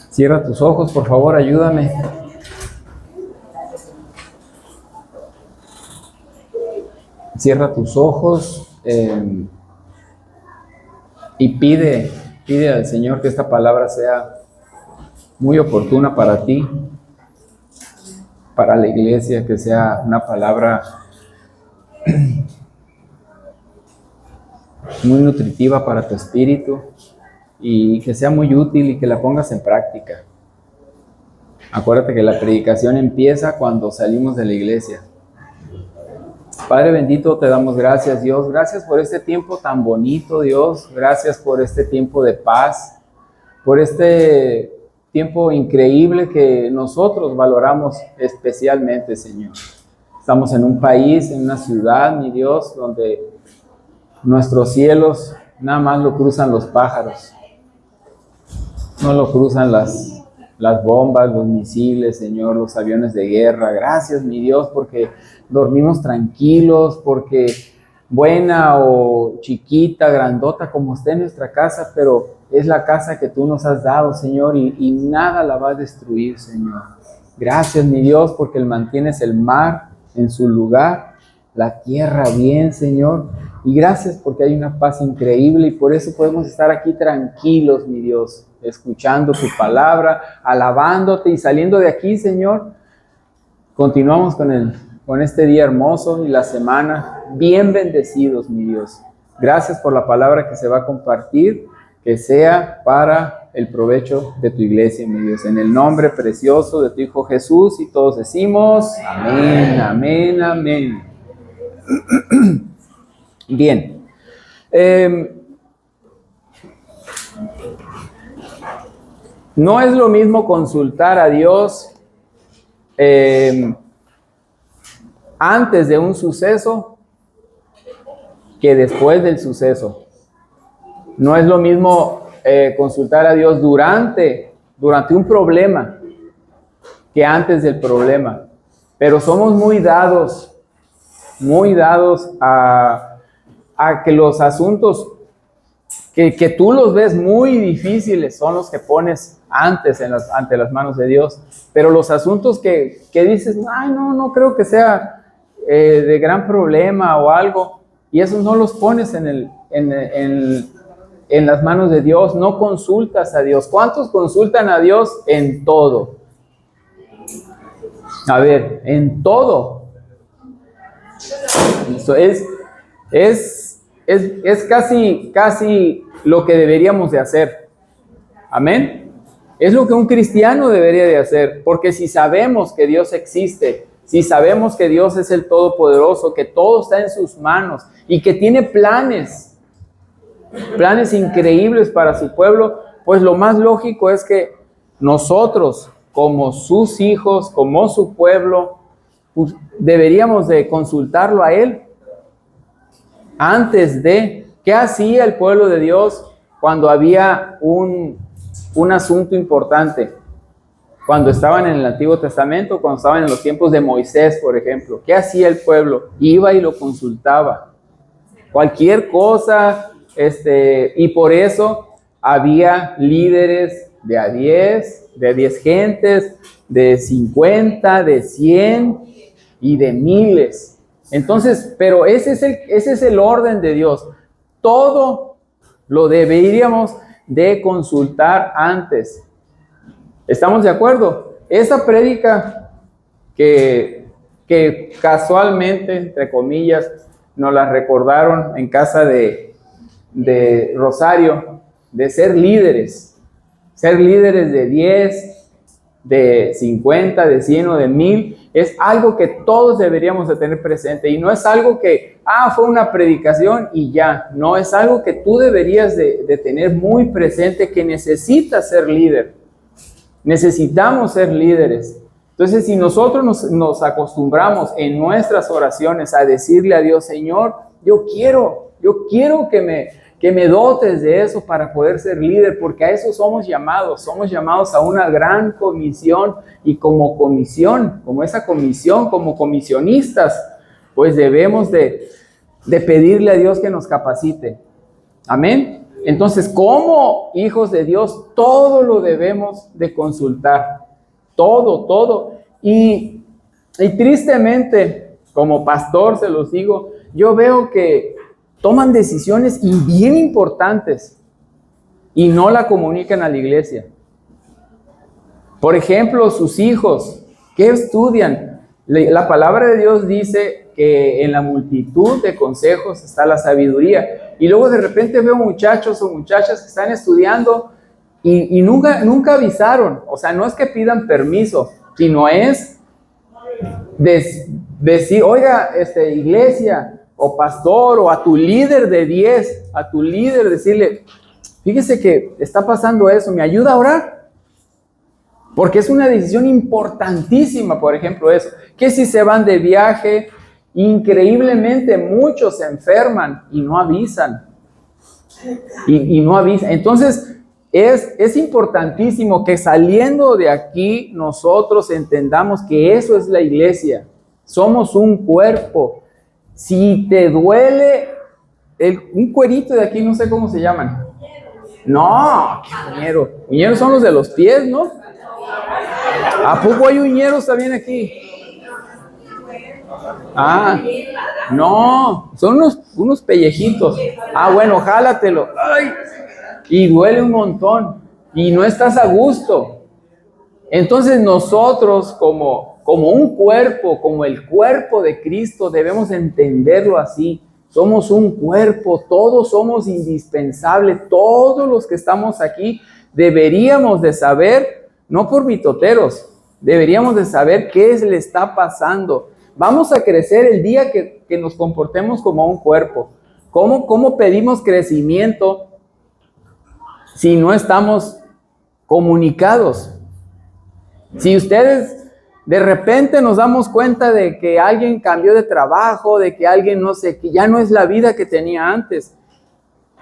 Cierra tus ojos, por favor, ayúdame. Cierra tus ojos y pide al Señor que esta palabra sea muy oportuna para ti, para la iglesia, que sea una palabra muy nutritiva para tu espíritu y que sea muy útil y que la pongas en práctica. Acuérdate que la predicación empieza cuando salimos de la iglesia. Padre bendito, te damos gracias, Dios. Gracias por este tiempo tan bonito, Dios. Gracias por este tiempo de paz, por este tiempo increíble que nosotros valoramos especialmente, Señor. Estamos en un país, en una ciudad, mi Dios, donde nuestros cielos nada más lo cruzan los pájaros. No lo cruzan las bombas, los misiles, Señor, los aviones de guerra. Gracias, mi Dios, porque dormimos tranquilos, porque buena o chiquita, grandota, como esté en nuestra casa, pero es la casa que tú nos has dado, Señor, y nada la va a destruir, Señor. Gracias, mi Dios, porque mantienes el mar en su lugar, la tierra bien, Señor. Y gracias porque hay una paz increíble y por eso podemos estar aquí tranquilos, mi Dios, escuchando tu palabra, alabándote y saliendo de aquí, Señor. Continuamos con este día hermoso y la semana bien bendecidos, mi Dios. Gracias por la palabra que se va a compartir, que sea para el provecho de tu iglesia, mi Dios. En el nombre precioso de tu Hijo Jesús, y todos decimos amén, amén, amén. Bien. No es lo mismo consultar a Dios antes de un suceso que después del suceso. No es lo mismo consultar a Dios durante un problema que antes del problema. Pero somos muy dados a que los asuntos que tú los ves muy difíciles son los que pones antes ante las manos de Dios. Pero los asuntos que dices, ay, no creo que sea de gran problema o algo, y esos no los pones en las manos de Dios, no consultas a Dios. ¿Cuántos consultan a Dios en todo? A ver, en todo. Eso es casi lo que deberíamos de hacer. Amén. Es lo que un cristiano debería de hacer, porque si sabemos que Dios existe, si sabemos que Dios es el Todopoderoso, que todo está en sus manos y que tiene planes increíbles para su pueblo, pues lo más lógico es que nosotros, como sus hijos, como su pueblo, pues deberíamos de consultarlo a Él antes de. ¿Qué hacía el pueblo de Dios cuando había un asunto importante? Cuando estaban en el Antiguo Testamento, cuando estaban en los tiempos de Moisés, por ejemplo. ¿Qué hacía el pueblo? Iba y lo consultaba. Cualquier cosa, y por eso había líderes de a 10, de 10 gentes, de 50, de 100 y de miles. Entonces, pero ese es el orden de Dios. Todo lo deberíamos de consultar antes. ¿Estamos de acuerdo? Esa prédica que casualmente, entre comillas, nos la recordaron en casa de Rosario, de ser líderes de 10, de 50, de 100 o de 1000, es algo que todos deberíamos de tener presente, y no es algo que, fue una predicación y ya, no, es algo que tú deberías de tener muy presente, que necesitas ser líder, necesitamos ser líderes. Entonces, si nosotros nos acostumbramos en nuestras oraciones a decirle a Dios, Señor, yo quiero que me dotes de eso para poder ser líder, porque a eso somos llamados a una gran comisión, y como comisionistas, pues debemos de pedirle a Dios que nos capacite. Amén. Entonces, como hijos de Dios, todo lo debemos de consultar. Todo, todo. Y tristemente, como pastor se los digo, yo veo que toman decisiones bien importantes y no la comunican a la iglesia. Por ejemplo, sus hijos, ¿qué estudian? La palabra de Dios dice que en la multitud de consejos está la sabiduría. Y luego de repente veo muchachos o muchachas que están estudiando y nunca avisaron. O sea, no es que pidan permiso, sino es decir, oiga, iglesia o pastor o a tu líder de 10, a tu líder decirle, fíjese que está pasando eso, ¿me ayuda a orar? Porque es una decisión importantísima, por ejemplo, eso. Que si se van de viaje, increíblemente muchos se enferman y no avisan. Y no avisan. Entonces, es importantísimo que saliendo de aquí nosotros entendamos que eso es la iglesia. Somos un cuerpo. Si te duele un cuerito de aquí, no sé cómo se llaman. No, qué uñero. Uñeros son los de los pies, ¿no? ¿A poco hay uñeros también aquí? Ah, no, son unos pellejitos. Ah, bueno, jálatelo. Ay, y duele un montón. Y no estás a gusto. Entonces nosotros como un cuerpo, como el cuerpo de Cristo, debemos entenderlo así. Somos un cuerpo, todos somos indispensables. Todos los que estamos aquí deberíamos de saber, no por mitoteros, deberíamos de saber qué le está pasando. Vamos a crecer el día que nos comportemos como un cuerpo. ¿Cómo pedimos crecimiento si no estamos comunicados? Si ustedes de repente nos damos cuenta de que alguien cambió de trabajo, de que alguien no sé, que ya no es la vida que tenía antes.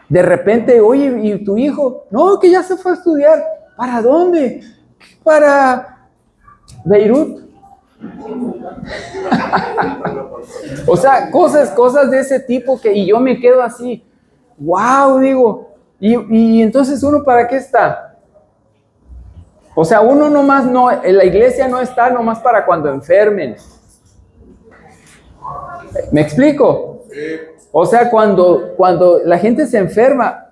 De repente, oye, ¿y tu hijo? No, que ya se fue a estudiar. ¿Para dónde? Para Beirut. O sea, cosas de ese tipo y yo me quedo así. Wow, digo. Y entonces uno, ¿para qué está? O sea, uno nomás no, en la iglesia no está nomás para cuando enfermen. ¿Me explico? O sea, cuando la gente se enferma,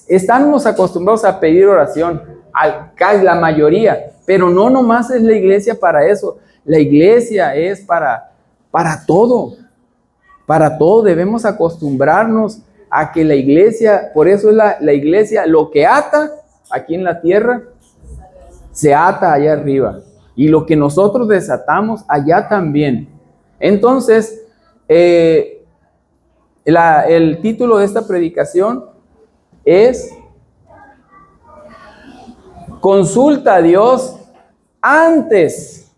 estamos acostumbrados a pedir oración, la mayoría, pero no nomás es la iglesia para eso. La iglesia es para todo. Para todo debemos acostumbrarnos a que la iglesia, por eso es la iglesia, lo que ata aquí en la tierra, se ata allá arriba. Y lo que nosotros desatamos allá también. Entonces, el título de esta predicación es Consulta a Dios antes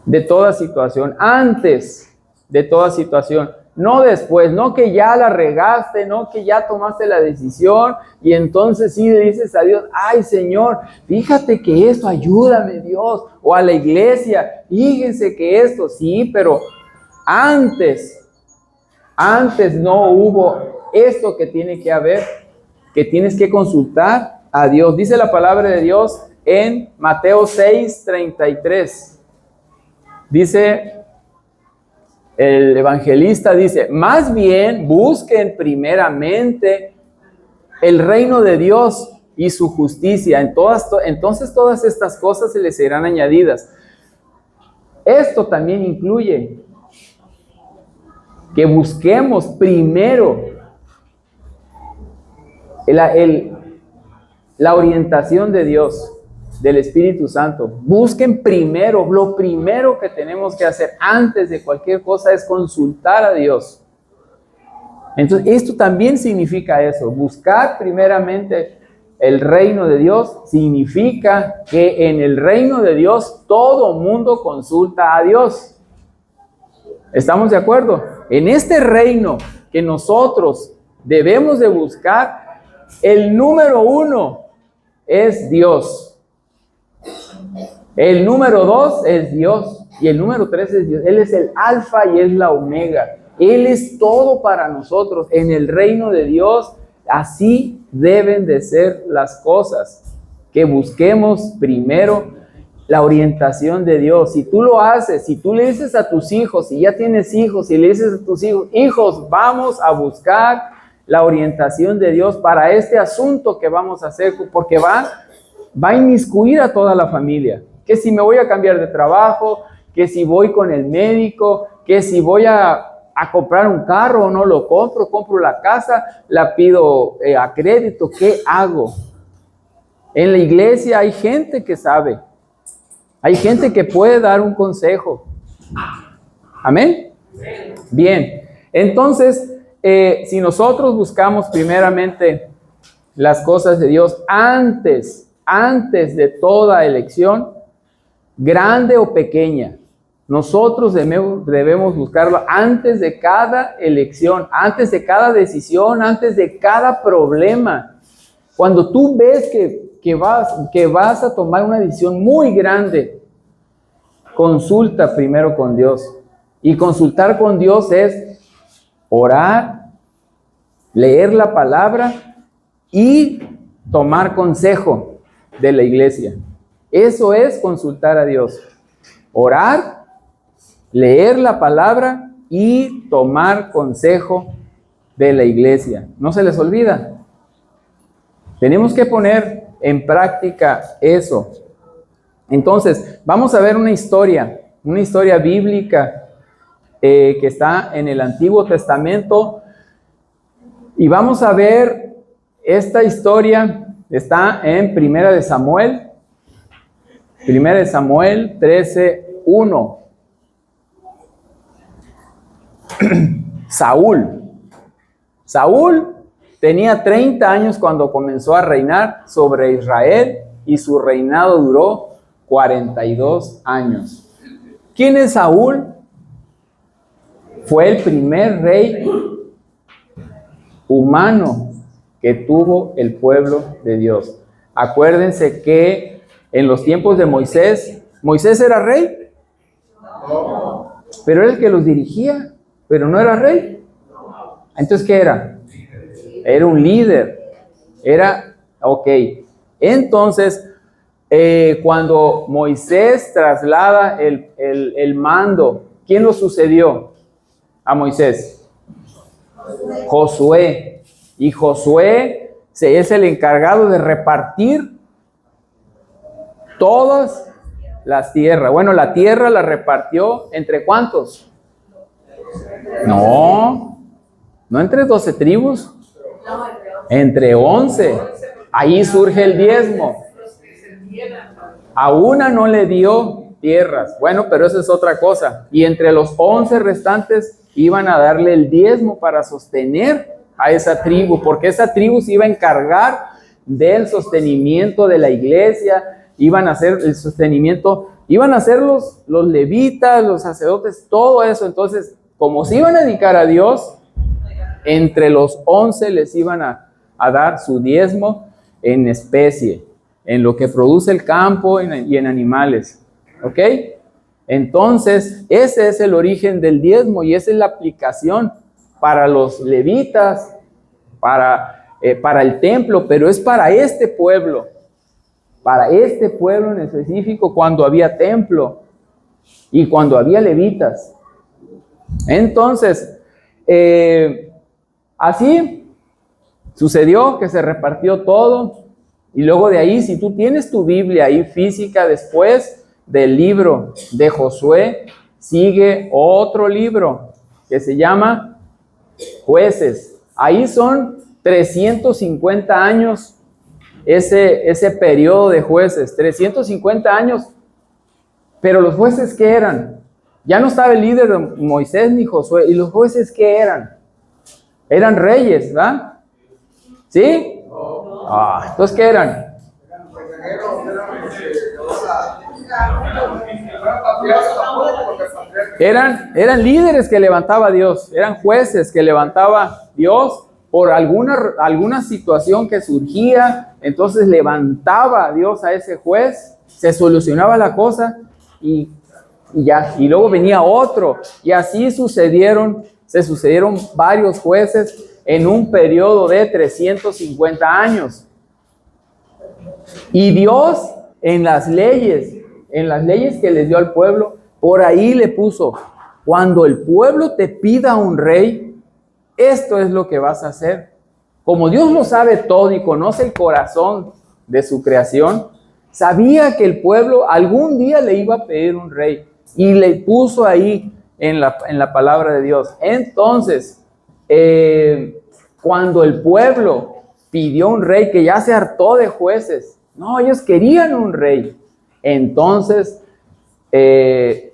de toda situación. Antes de toda situación. No después, no que ya la regaste, no que ya tomaste la decisión y entonces sí le dices a Dios, ay Señor, fíjate que esto, ayúdame Dios, o a la iglesia, fíjense que esto, sí, pero antes no hubo esto que tiene que haber, que tienes que consultar a Dios. Dice la palabra de Dios en Mateo 6:33. Dice... El evangelista dice, más bien busquen primeramente el reino de Dios y su justicia. Entonces todas estas cosas se les serán añadidas. Esto también incluye que busquemos primero la orientación de Dios, del Espíritu Santo. Busquen primero, lo primero que tenemos que hacer antes de cualquier cosa es consultar a Dios. Entonces, esto también significa eso. Buscar primeramente el reino de Dios significa que en el reino de Dios todo mundo consulta a Dios. ¿Estamos de acuerdo? En este reino que nosotros debemos de buscar, el número 1 es Dios. El número 2 es Dios y el número 3 es Dios. Él es el alfa y es la omega. Él es todo para nosotros. En el reino de Dios Así deben de ser las cosas, que busquemos primero la orientación de Dios. Si tú lo haces, si tú le dices a tus hijos, si ya tienes hijos, y le dices a tus hijos, hijos, vamos a buscar la orientación de Dios para este asunto que vamos a hacer, porque va a inmiscuir a toda la familia. Que si me voy a cambiar de trabajo, que si voy con el médico, que si voy a comprar un carro o no lo compro la casa, la pido a crédito, ¿qué hago? En la iglesia hay gente que sabe, hay gente que puede dar un consejo. ¿Amén? Bien, entonces, si nosotros buscamos primeramente las cosas de Dios antes de toda elección, grande o pequeña, nosotros debemos buscarlo antes de cada elección, antes de cada decisión, antes de cada problema. Cuando tú ves que vas a tomar una decisión muy grande, consulta primero con Dios. Y consultar con Dios es orar, leer la palabra y tomar consejo de la iglesia. Eso es consultar a Dios. Orar, leer la palabra y tomar consejo de la iglesia. No se les olvida. Tenemos que poner en práctica eso. Entonces, vamos a ver una historia bíblica que está en el Antiguo Testamento. Y vamos a ver esta historia, está en Primera de Samuel 13:1. Saúl tenía 30 años cuando comenzó a reinar sobre Israel y su reinado duró 42 años. ¿Quién es Saúl? Fue el primer rey humano que tuvo el pueblo de Dios. Acuérdense que en los tiempos de Moisés era rey, pero era el que los dirigía, pero no era rey. Entonces, ¿qué era? Era un líder. Entonces, cuando Moisés traslada el mando, ¿quién lo sucedió a Moisés? Josué. Y Josué es el encargado de repartir todas las tierras. Bueno, la tierra la repartió ¿entre cuántos? No entre 12 tribus, entre 11. Ahí surge el diezmo. A una no le dio tierras. Bueno, pero eso es otra cosa. Y entre los 11 restantes iban a darle el diezmo para sostener a esa tribu, porque esa tribu se iba a encargar del sostenimiento de la iglesia, iban a hacer el sostenimiento, iban a ser los levitas, los sacerdotes, todo eso. Entonces, como se iban a dedicar a Dios, entre los 11 les iban a dar su diezmo en especie, en lo que produce el campo y en animales. ¿Ok? Entonces, ese es el origen del diezmo y esa es la aplicación para los levitas, para el templo, pero es para este pueblo en específico, cuando había templo y cuando había levitas. Entonces, así sucedió que se repartió todo. Y luego de ahí, si tú tienes tu Biblia ahí física, después del libro de Josué, sigue otro libro que se llama Jueces. Ahí son 350 años ese periodo de jueces, 350 años. Pero los jueces, ¿qué eran? Ya no estaba el líder de Moisés ni Josué. ¿Y los jueces qué eran? Eran reyes, ¿verdad? ¿Sí? Entonces, ¿qué eran? Eran líderes que levantaba Dios, eran jueces que levantaba Dios por alguna situación que surgía. Entonces levantaba Dios a ese juez, se solucionaba la cosa y ya, y luego venía otro, y así se sucedieron varios jueces en un periodo de 350 años. Y Dios en las leyes que les dio al pueblo, por ahí le puso: cuando el pueblo te pida un rey, esto es lo que vas a hacer. Como Dios lo sabe todo y conoce el corazón de su creación, sabía que el pueblo algún día le iba a pedir un rey y le puso ahí en la palabra de Dios. Entonces, cuando el pueblo pidió un rey, que ya se hartó de jueces, no, ellos querían un rey. Entonces, este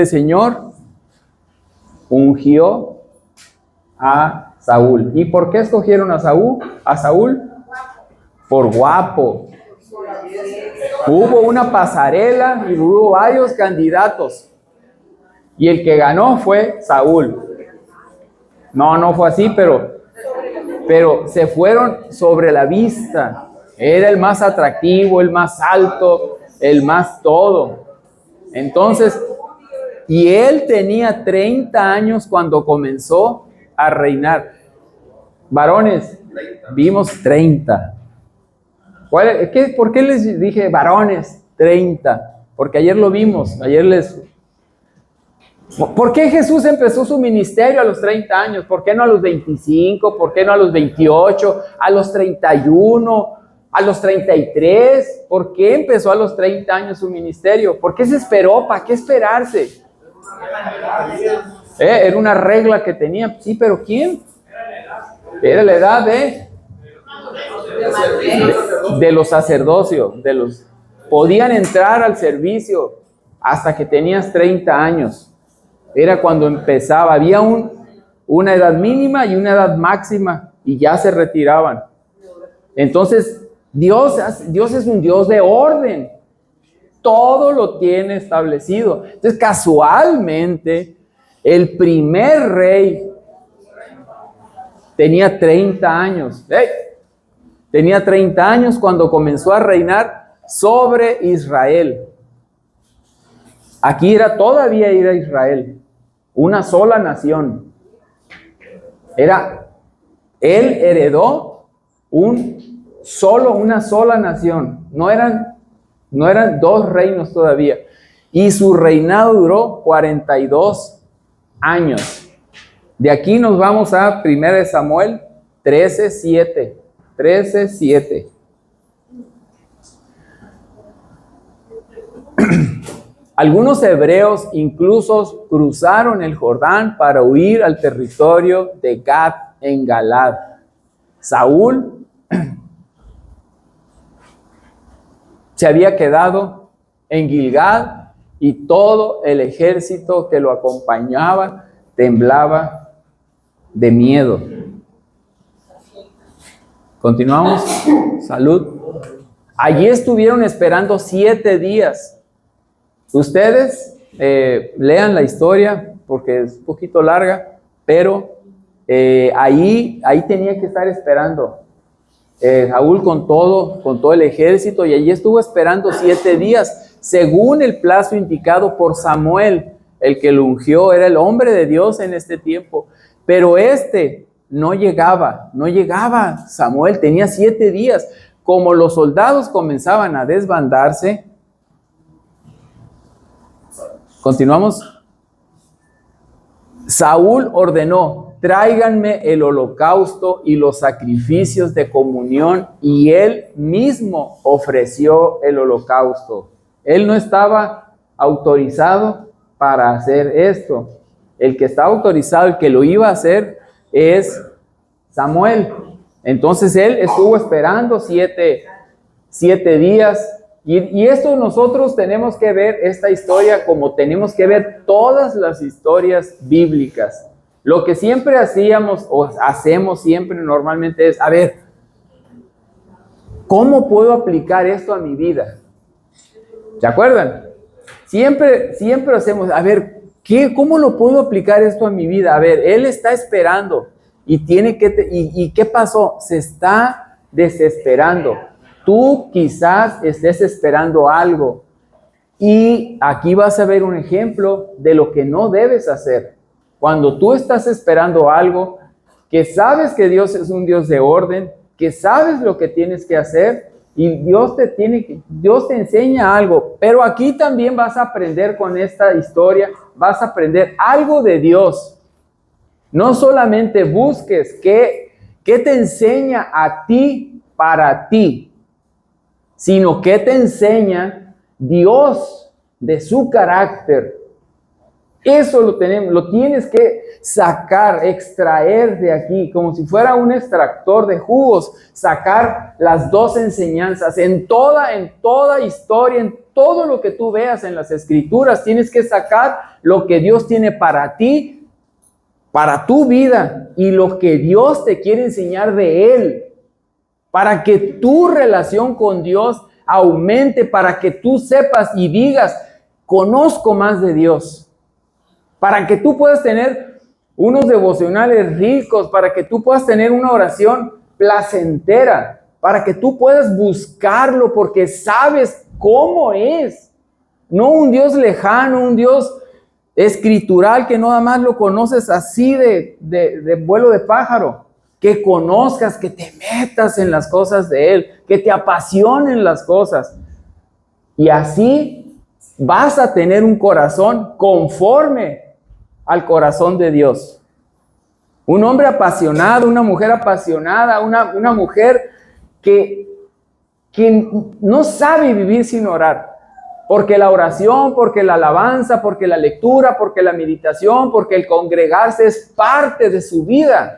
señor ungió a Saúl. ¿Y por qué escogieron a Saúl? A Saúl por guapo. Hubo una pasarela y hubo varios candidatos. Y el que ganó fue Saúl. No fue así, pero se fueron sobre la vista. Era el más atractivo, el más alto, el más todo. Entonces, y él tenía 30 años cuando comenzó a reinar. Varones, vimos 30. ¿Por qué les dije varones 30? Porque ayer lo vimos, ¿Por qué Jesús empezó su ministerio a los 30 años? ¿Por qué no a los 25? ¿Por qué no a los 28? ¿A los 31? ¿A los 33? ¿Por qué empezó a los 30 años su ministerio? ¿Por qué se esperó? ¿Para qué esperarse? Era una regla que tenía. Sí, pero ¿quién? Era la edad de los sacerdocios. Podían entrar al servicio hasta que tenías 30 años. Era cuando empezaba. Había una edad mínima y una edad máxima y ya se retiraban. Entonces, Dios es un Dios de orden. Todo lo tiene establecido. Entonces, casualmente, el primer rey tenía 30 años. Tenía 30 años cuando comenzó a reinar sobre Israel. Aquí todavía era Israel, una sola nación. Él heredó una sola nación. No eran 2 reinos todavía. Y su reinado duró 42 años. De aquí nos vamos a 1 Samuel 13:7. 13:7. Algunos hebreos incluso cruzaron el Jordán para huir al territorio de Gad en Galaad. Saúl se había quedado en Gilgal y todo el ejército que lo acompañaba temblaba de miedo. Continuamos. Salud. Allí estuvieron esperando 7 días. Ustedes lean la historia porque es un poquito larga, pero ahí tenía que estar esperando Saúl con todo el ejército, y allí estuvo esperando 7 días, según el plazo indicado por Samuel, el que lo ungió. Era el hombre de Dios en este tiempo, pero no llegaba. Samuel tenía 7 días. Como los soldados comenzaban a desbandarse, continuamos. Saúl ordenó: tráiganme el holocausto y los sacrificios de comunión, y él mismo ofreció el holocausto. Él no estaba autorizado para hacer esto. El que está autorizado, el que lo iba a hacer, es Samuel. Entonces él estuvo esperando 7 días. Y esto nosotros tenemos que ver esta historia como tenemos que ver todas las historias bíblicas. Lo que siempre hacíamos o hacemos siempre normalmente es, a ver, ¿cómo puedo aplicar esto a mi vida? ¿Se acuerdan? Siempre hacemos, a ver, ¿cómo lo puedo aplicar esto a mi vida? A ver, él está esperando y ¿y qué pasó? Se está desesperando. Tú quizás estés esperando algo, y aquí vas a ver un ejemplo de lo que no debes hacer. Cuando tú estás esperando algo que sabes que Dios es un Dios de orden, que sabes lo que tienes que hacer y Dios te enseña algo. Pero aquí también vas a aprender con esta historia, vas a aprender algo de Dios. No solamente busques qué te enseña a ti para ti, sino qué te enseña Dios de su carácter. Eso lo tienes que sacar, extraer de aquí, como si fuera un extractor de jugos, sacar las dos enseñanzas. En toda historia, en todo lo que tú veas en las Escrituras, tienes que sacar lo que Dios tiene para ti, para tu vida, y lo que Dios te quiere enseñar de Él, para que tu relación con Dios aumente, para que tú sepas y digas, conozco más de Dios. Para que tú puedas tener unos devocionales ricos, para que tú puedas tener una oración placentera, para que tú puedas buscarlo porque sabes cómo es. No un Dios lejano, un Dios escritural que nada más lo conoces así de vuelo de pájaro. Que conozcas, que te metas en las cosas de Él, que te apasionen las cosas. Y así vas a tener un corazón conforme al corazón de Dios. Un hombre apasionado, una mujer apasionada, una mujer que no sabe vivir sin orar. Porque la oración, porque la alabanza, porque la lectura, porque la meditación, porque el congregarse es parte de su vida.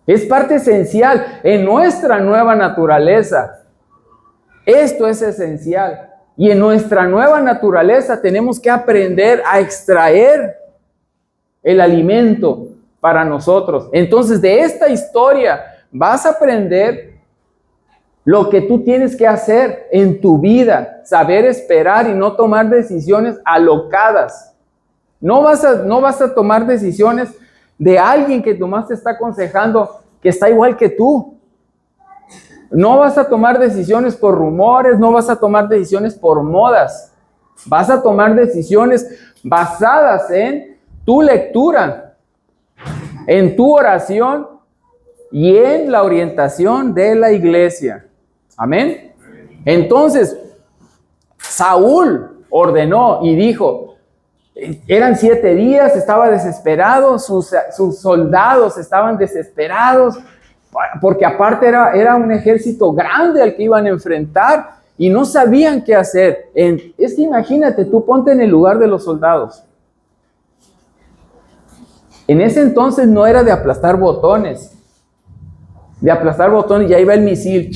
Es parte esencial en nuestra nueva naturaleza. Esto es esencial. Y en nuestra nueva naturaleza tenemos que aprender a extraer el alimento para nosotros. Entonces, de esta historia vas a aprender lo que tú tienes que hacer en tu vida, saber esperar y no tomar decisiones alocadas. No vas a tomar decisiones de alguien que nomás te está aconsejando que está igual que tú. No vas a tomar decisiones por rumores, no vas a tomar decisiones por modas. Vas a tomar decisiones basadas en tu lectura, en tu oración y en la orientación de la iglesia. Amén. Entonces, Saúl ordenó y dijo, eran 7 días, estaba desesperado, sus soldados estaban desesperados, porque aparte era un ejército grande al que iban a enfrentar y no sabían qué hacer. Es que imagínate, tú ponte en el lugar de los soldados. En ese entonces no era de aplastar botones. De aplastar botones y ahí va el misil.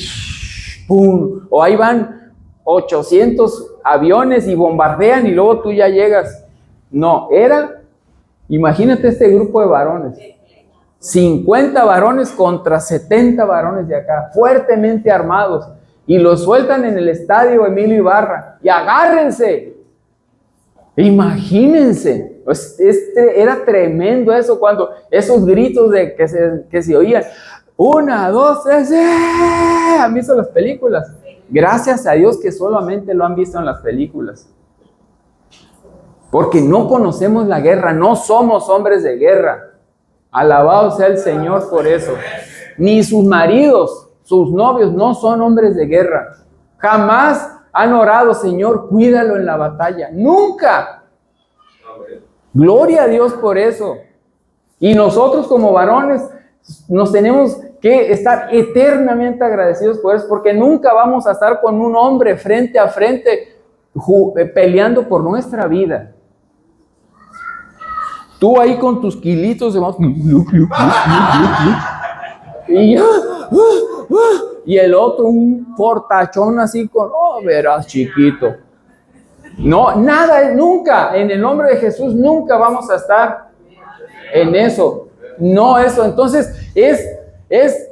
¡Pum! O ahí van 800 aviones y bombardean y luego tú ya llegas. No, imagínate este grupo de varones. 50 varones contra 70 varones de acá, fuertemente armados. Y los sueltan en el estadio Emilio Ibarra. Y agárrense. Imagínense. Era tremendo eso cuando esos gritos que se oían. 1, 2, 3. ¿Han visto las películas? Gracias a Dios que solamente lo han visto en las películas. Porque no conocemos la guerra, no somos hombres de guerra. Alabado sea el Señor por eso. Ni sus maridos, sus novios no son hombres de guerra. Jamás han orado, Señor, cuídalo en la batalla. Nunca. Gloria a Dios por eso. Y nosotros como varones nos tenemos que estar eternamente agradecidos por eso, porque nunca vamos a estar con un hombre frente a frente peleando por nuestra vida. Tú ahí con tus kilitos de más y el otro un fortachón así con, verás chiquito. No, nada, nunca, en el nombre de Jesús nunca vamos a estar en eso. No eso, entonces es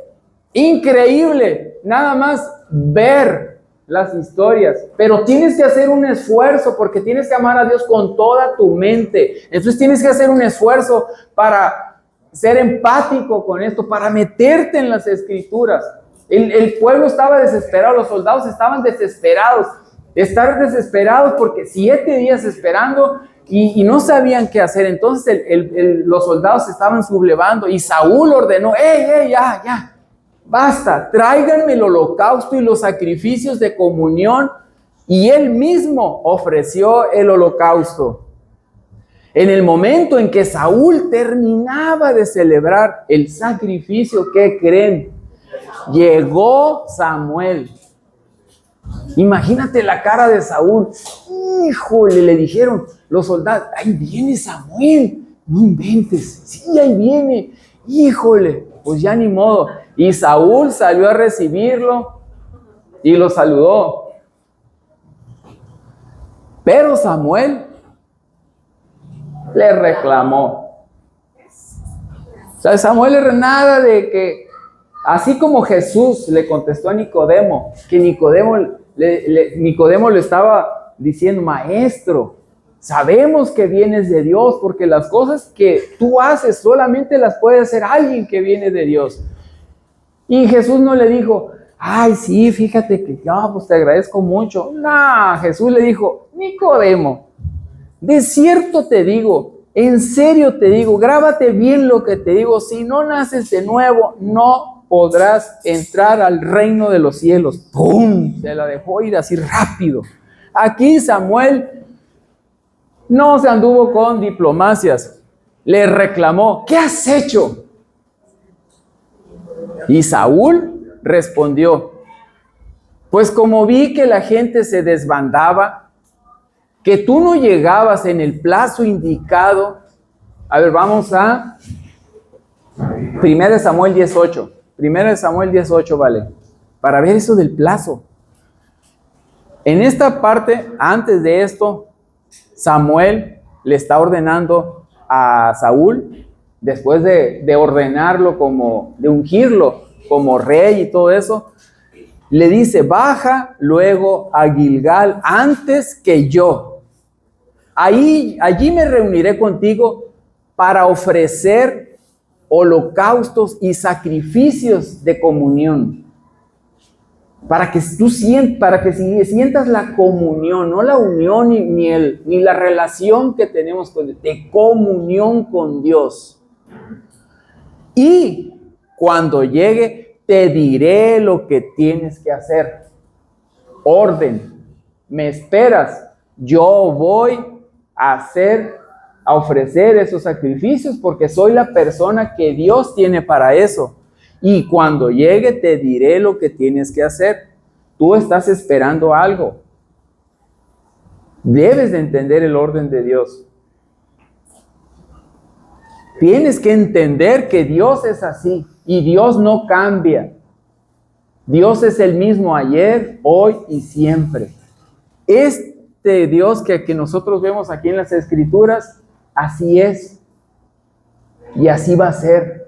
increíble nada más ver las historias, pero tienes que hacer un esfuerzo porque tienes que amar a Dios con toda tu mente. Entonces tienes que hacer un esfuerzo para ser empático con esto, para meterte en las escrituras. El pueblo estaba desesperado, los soldados estaban desesperados. Estar desesperados porque 7 días esperando y no sabían qué hacer. Entonces los soldados se estaban sublevando y Saúl ordenó, ya, basta, tráiganme el holocausto y los sacrificios de comunión. Y él mismo ofreció el holocausto. En el momento en que Saúl terminaba de celebrar el sacrificio, ¿qué creen? Llegó Samuel. Imagínate la cara de Saúl. Híjole, le dijeron los soldados, ahí viene Samuel. No inventes, sí, ahí viene. Híjole, pues ya ni modo. Y Saúl salió a recibirlo y lo saludó. Pero Samuel le reclamó. O sea, Samuel era nada de que, así como Jesús le contestó a Nicodemo, que Nicodemo le estaba diciendo, maestro, sabemos que vienes de Dios, porque las cosas que tú haces solamente las puede hacer alguien que viene de Dios. Y Jesús no le dijo, ay, sí, fíjate que pues te agradezco mucho. No, Jesús le dijo, Nicodemo, de cierto te digo, en serio te digo, grábate bien lo que te digo, si no naces de nuevo, no podrás entrar al reino de los cielos. ¡Pum! Se la dejó ir así rápido. Aquí Samuel no se anduvo con diplomacias, le reclamó, ¿qué has hecho? Y Saúl respondió, pues como vi que la gente se desbandaba, que tú no llegabas en el plazo indicado. A ver, vamos a 1 Samuel 18. 1 Samuel 18, vale. Para ver eso del plazo. En esta parte, antes de esto, Samuel le está ordenando a Saúl, después de ordenarlo de ungirlo como rey y todo eso, le dice, baja luego a Gilgal antes que yo. Allí me reuniré contigo para ofrecer holocaustos y sacrificios de comunión. Para que sientas la comunión, no la unión ni la relación que tenemos de comunión con Dios. Y cuando llegue, te diré lo que tienes que hacer. Orden. ¿Me esperas? Yo voy a ofrecer esos sacrificios porque soy la persona que Dios tiene para eso. Y cuando llegue te diré lo que tienes que hacer. Tú estás esperando algo. Debes de entender el orden de Dios. Tienes que entender que Dios es así y Dios no cambia. Dios es el mismo ayer, hoy y siempre. Este Dios que nosotros vemos aquí en las Escrituras, así es. Y así va a ser.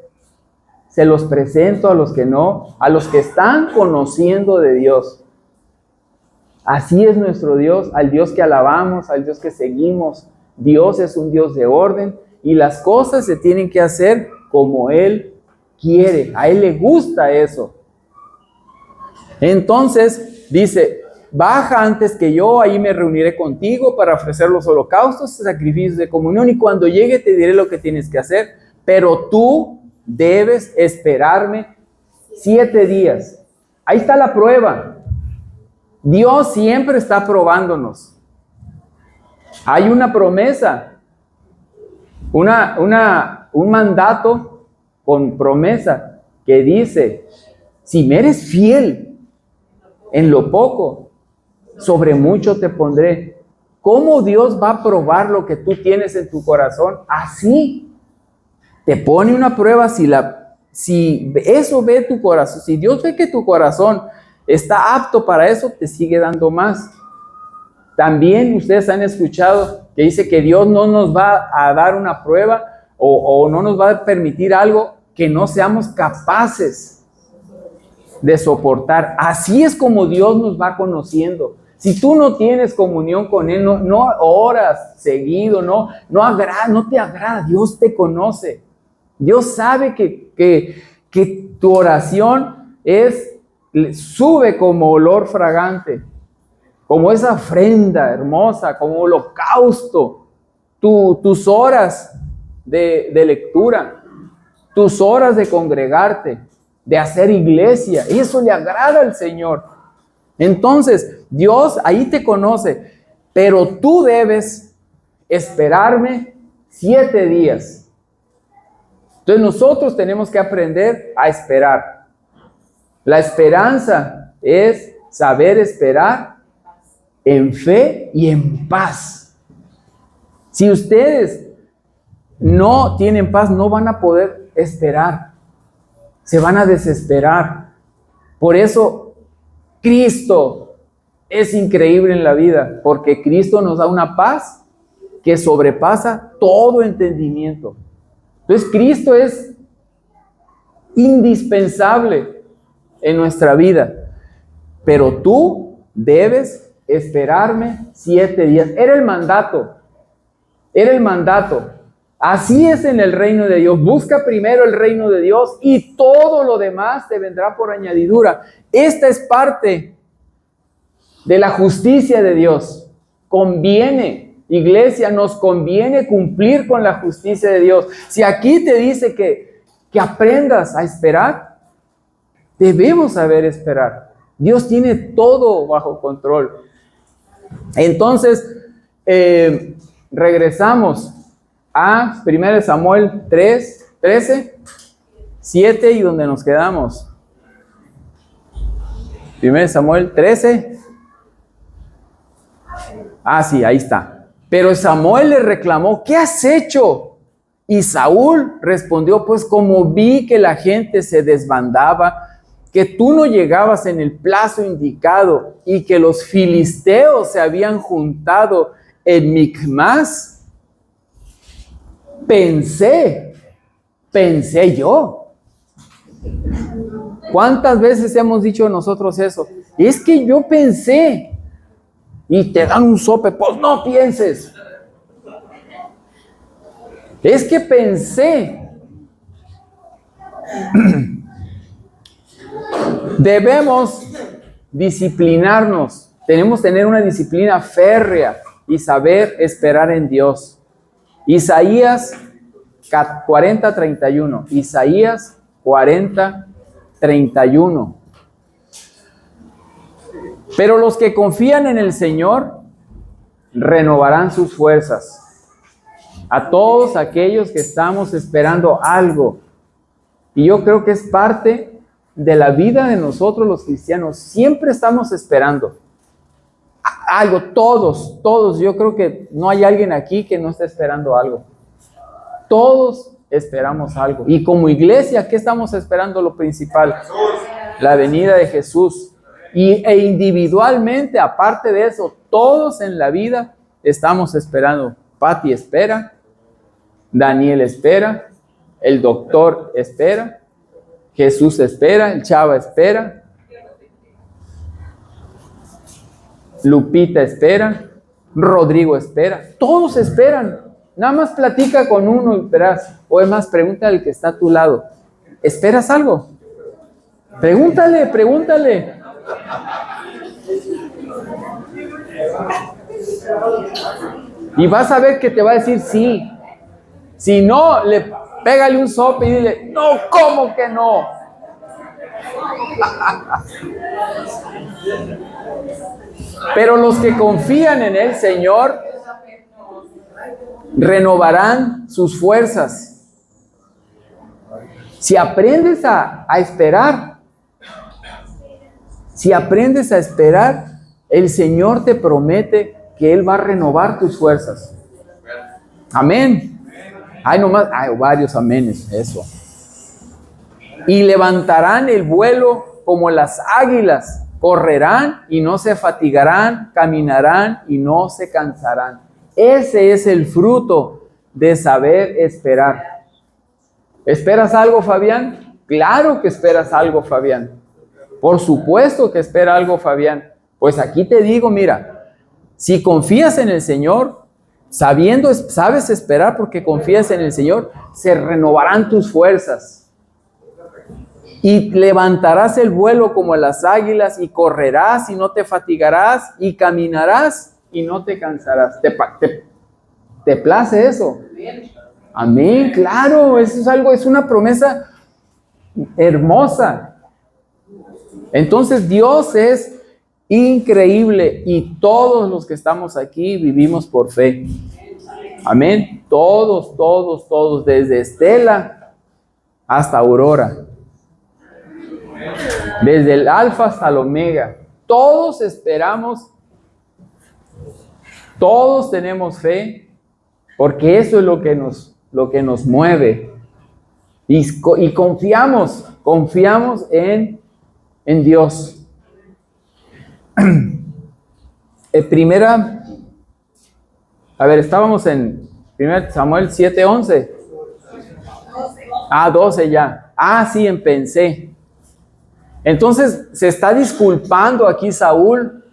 Se los presento a los que no, a los que están conociendo de Dios. Así es nuestro Dios, al Dios que alabamos, al Dios que seguimos. Dios es un Dios de orden y las cosas se tienen que hacer como Él quiere. A Él le gusta eso. Entonces dice, baja antes que yo, ahí me reuniré contigo para ofrecer los holocaustos y sacrificios de comunión y cuando llegue te diré lo que tienes que hacer, pero tú debes esperarme 7 días. Ahí está la prueba. Dios siempre está probándonos. Hay una promesa, un mandato con promesa que dice, si me eres fiel en lo poco, sobre mucho te pondré. ¿Cómo Dios va a probar lo que tú tienes en tu corazón? Así. Te pone una prueba si eso ve tu corazón, si Dios ve que tu corazón está apto para eso, te sigue dando más. También ustedes han escuchado que dice que Dios no nos va a dar una prueba o no nos va a permitir algo que no seamos capaces de soportar. Así es como Dios nos va conociendo. Si tú no tienes comunión con Él, no oras seguido, no te agrada, Dios te conoce. Dios sabe que tu oración sube como olor fragante, como esa ofrenda hermosa, como holocausto. tus horas de lectura, tus horas de congregarte, de hacer iglesia. Eso le agrada al Señor. Entonces, Dios ahí te conoce, pero tú debes esperarme 7 días. Entonces nosotros tenemos que aprender a esperar. La esperanza es saber esperar en fe y en paz. Si ustedes no tienen paz, no van a poder esperar. Se van a desesperar. Por eso Cristo es increíble en la vida, porque Cristo nos da una paz que sobrepasa todo entendimiento. Entonces Cristo es indispensable en nuestra vida, pero tú debes esperarme 7 días. Era el mandato. Así es en el reino de Dios. Busca primero el reino de Dios y todo lo demás te vendrá por añadidura. Esta es parte de la justicia de Dios. Conviene, iglesia, nos conviene cumplir con la justicia de Dios. Si aquí te dice que aprendas a esperar, debemos saber esperar. Dios tiene todo bajo control. Entonces, regresamos a 1 Samuel 13, 7 y donde nos quedamos. 1 Samuel 13. Sí, ahí está. Pero Samuel le reclamó, ¿qué has hecho? Y Saúl respondió, pues como vi que la gente se desbandaba, que tú no llegabas en el plazo indicado y que los filisteos se habían juntado en Micmas, pensé yo. ¿Cuántas veces hemos dicho nosotros eso? Es que yo pensé. Y te dan un sope, pues no pienses. Es que pensé. Debemos disciplinarnos. Tenemos que tener una disciplina férrea y saber esperar en Dios. Isaías 40:31. Isaías 40:31. Pero los que confían en el Señor renovarán sus fuerzas. A todos aquellos que estamos esperando algo. Y yo creo que es parte de la vida de nosotros los cristianos. Siempre estamos esperando algo, todos. Yo creo que no hay alguien aquí que no esté esperando algo. Todos esperamos algo. Y como iglesia, ¿qué estamos esperando? Lo principal, la venida de Jesús. E individualmente, aparte de eso, todos en la vida estamos esperando. Pati espera, Daniel espera, el doctor espera, Jesús espera, el Chava espera, Lupita espera, Rodrigo espera, todos esperan. Nada más platica con uno y verás. O es más, pregúntale al que está a tu lado, ¿esperas algo? Pregúntale. Y vas a ver que te va a decir sí. Si no, pégale un sope y dile, no, ¿cómo que no? Pero los que confían en el Señor renovarán sus fuerzas. Si aprendes a esperar, el Señor te promete que Él va a renovar tus fuerzas. Amén. Hay varios amenes, eso. Y levantarán el vuelo como las águilas, correrán y no se fatigarán, caminarán y no se cansarán. Ese es el fruto de saber esperar. ¿Esperas algo, Fabián? Claro que esperas algo, Fabián. Por supuesto que espera algo, Fabián. Pues aquí te digo, mira, si confías en el Señor, sabes esperar porque confías en el Señor, se renovarán tus fuerzas. Y levantarás el vuelo como las águilas y correrás y no te fatigarás y caminarás y no te cansarás. Te ¿Te place eso? Amén, claro, eso es algo, es una promesa hermosa. Entonces Dios es increíble y todos los que estamos aquí vivimos por fe. Amén. Todos, desde Estela hasta Aurora. Desde el Alfa hasta el Omega. Todos esperamos, todos tenemos fe, porque eso es lo que nos mueve. Y confiamos en Dios. Estábamos en 1 Samuel 7:11. 12 ya. Sí, pensé. Entonces se está disculpando aquí Saúl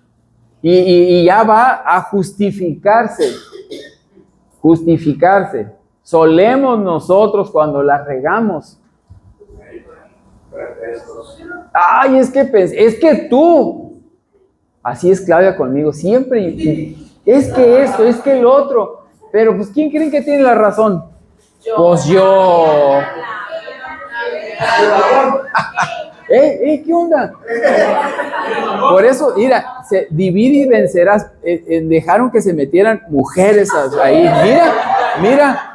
y ya va a justificarse. Solemos nosotros cuando la regamos. Es que tú. Así es Claudia conmigo, siempre. Es que esto, es que el otro. Pero pues, ¿quién creen que tiene la razón? Pues yo. ¿Qué onda? Por eso, mira, divide y vencerás. Dejaron que se metieran mujeres ahí. Mira.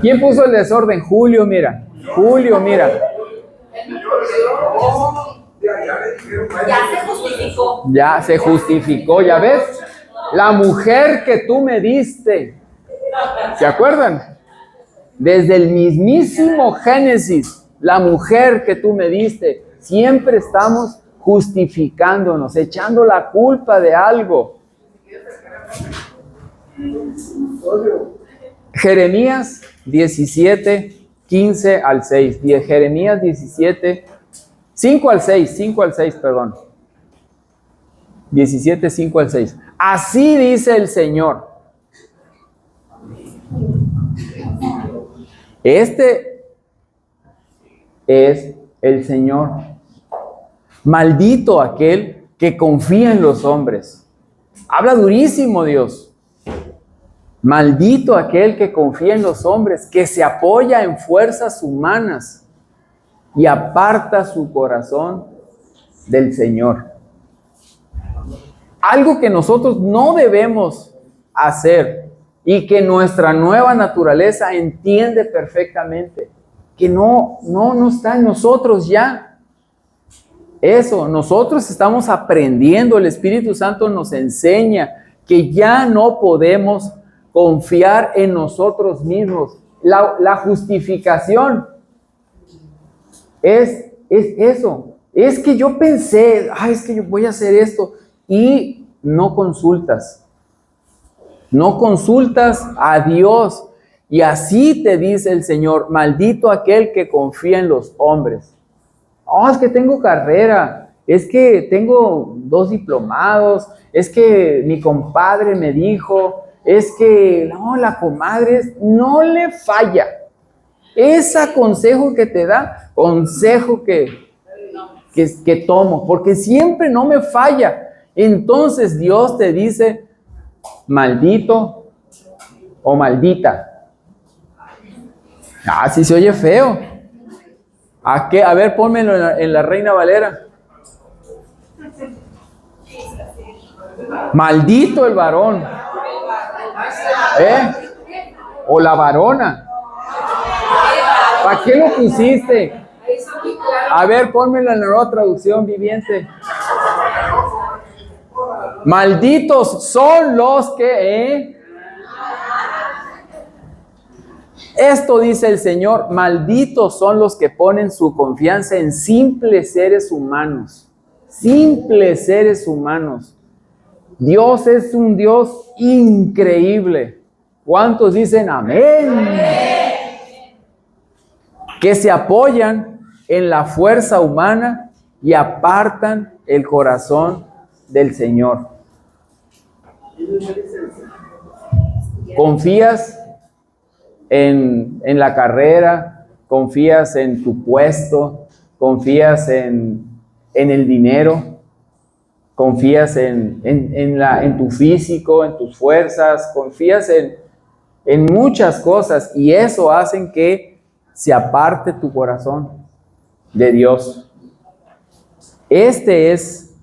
¿Quién puso el desorden? Julio, mira. Ya se justificó, ¿ya ves? La mujer que tú me diste. ¿Se acuerdan? Desde el mismísimo Génesis, la mujer que tú me diste. Siempre estamos justificándonos, echando la culpa de algo. Jeremías 17, 15 al 6. Jeremías 17, 5 al 6, perdón. 17, 5 al 6. Así dice el Señor. Este es el Señor. Maldito aquel que confía en los hombres. Habla durísimo Dios. Maldito aquel que confía en los hombres, que se apoya en fuerzas humanas y aparta su corazón del Señor. Algo que nosotros no debemos hacer y que nuestra nueva naturaleza entiende perfectamente, que no está en nosotros ya. Eso, nosotros estamos aprendiendo, el Espíritu Santo nos enseña que ya no podemos confiar en nosotros mismos. La justificación es eso. Es que yo pensé, es que yo voy a hacer esto, y no consultas a Dios. Y así te dice el Señor: maldito aquel que confía en los hombres. Es que tengo carrera, es que tengo 2 diplomados, es que mi compadre me dijo, es que la comadre no le falla. Ese consejo que te da, consejo que tomo, porque siempre no me falla. Entonces Dios te dice: maldito o maldita. Sí se oye feo. ¿A qué? A ver, pónmelo en la Reina Valera. Maldito el varón. O la varona. ¿Para qué lo pusiste? A ver, pónmelo en la nueva traducción viviente. Malditos son los que... Esto dice el Señor: malditos son los que ponen su confianza en simples seres humanos. Simples seres humanos. Dios es un Dios increíble. ¿Cuántos dicen amén? Que se apoyan en la fuerza humana y apartan el corazón del Señor. ¿Confías en la carrera? ¿Confías en tu puesto? ¿Confías en el dinero? confías en tu físico, en tus fuerzas, confías en muchas cosas, y eso hace que se aparte tu corazón de Dios. Este es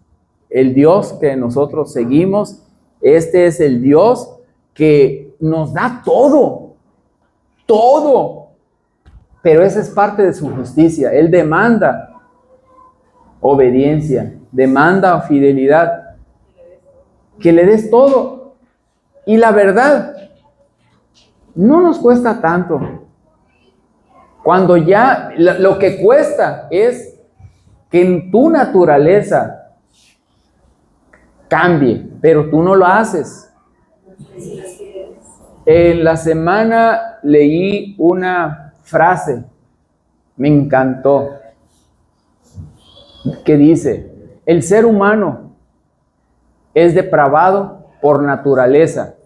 el Dios que nosotros seguimos. Este es el Dios que nos da todo, todo. Pero esa es parte de su justicia. Él demanda obediencia, demanda fidelidad, que le des todo. Y la verdad, no nos cuesta tanto. Cuando ya lo que cuesta es que en tu naturaleza cambie, pero tú no lo haces. En la semana leí una frase, me encantó, que dice: el ser humano es depravado por naturaleza.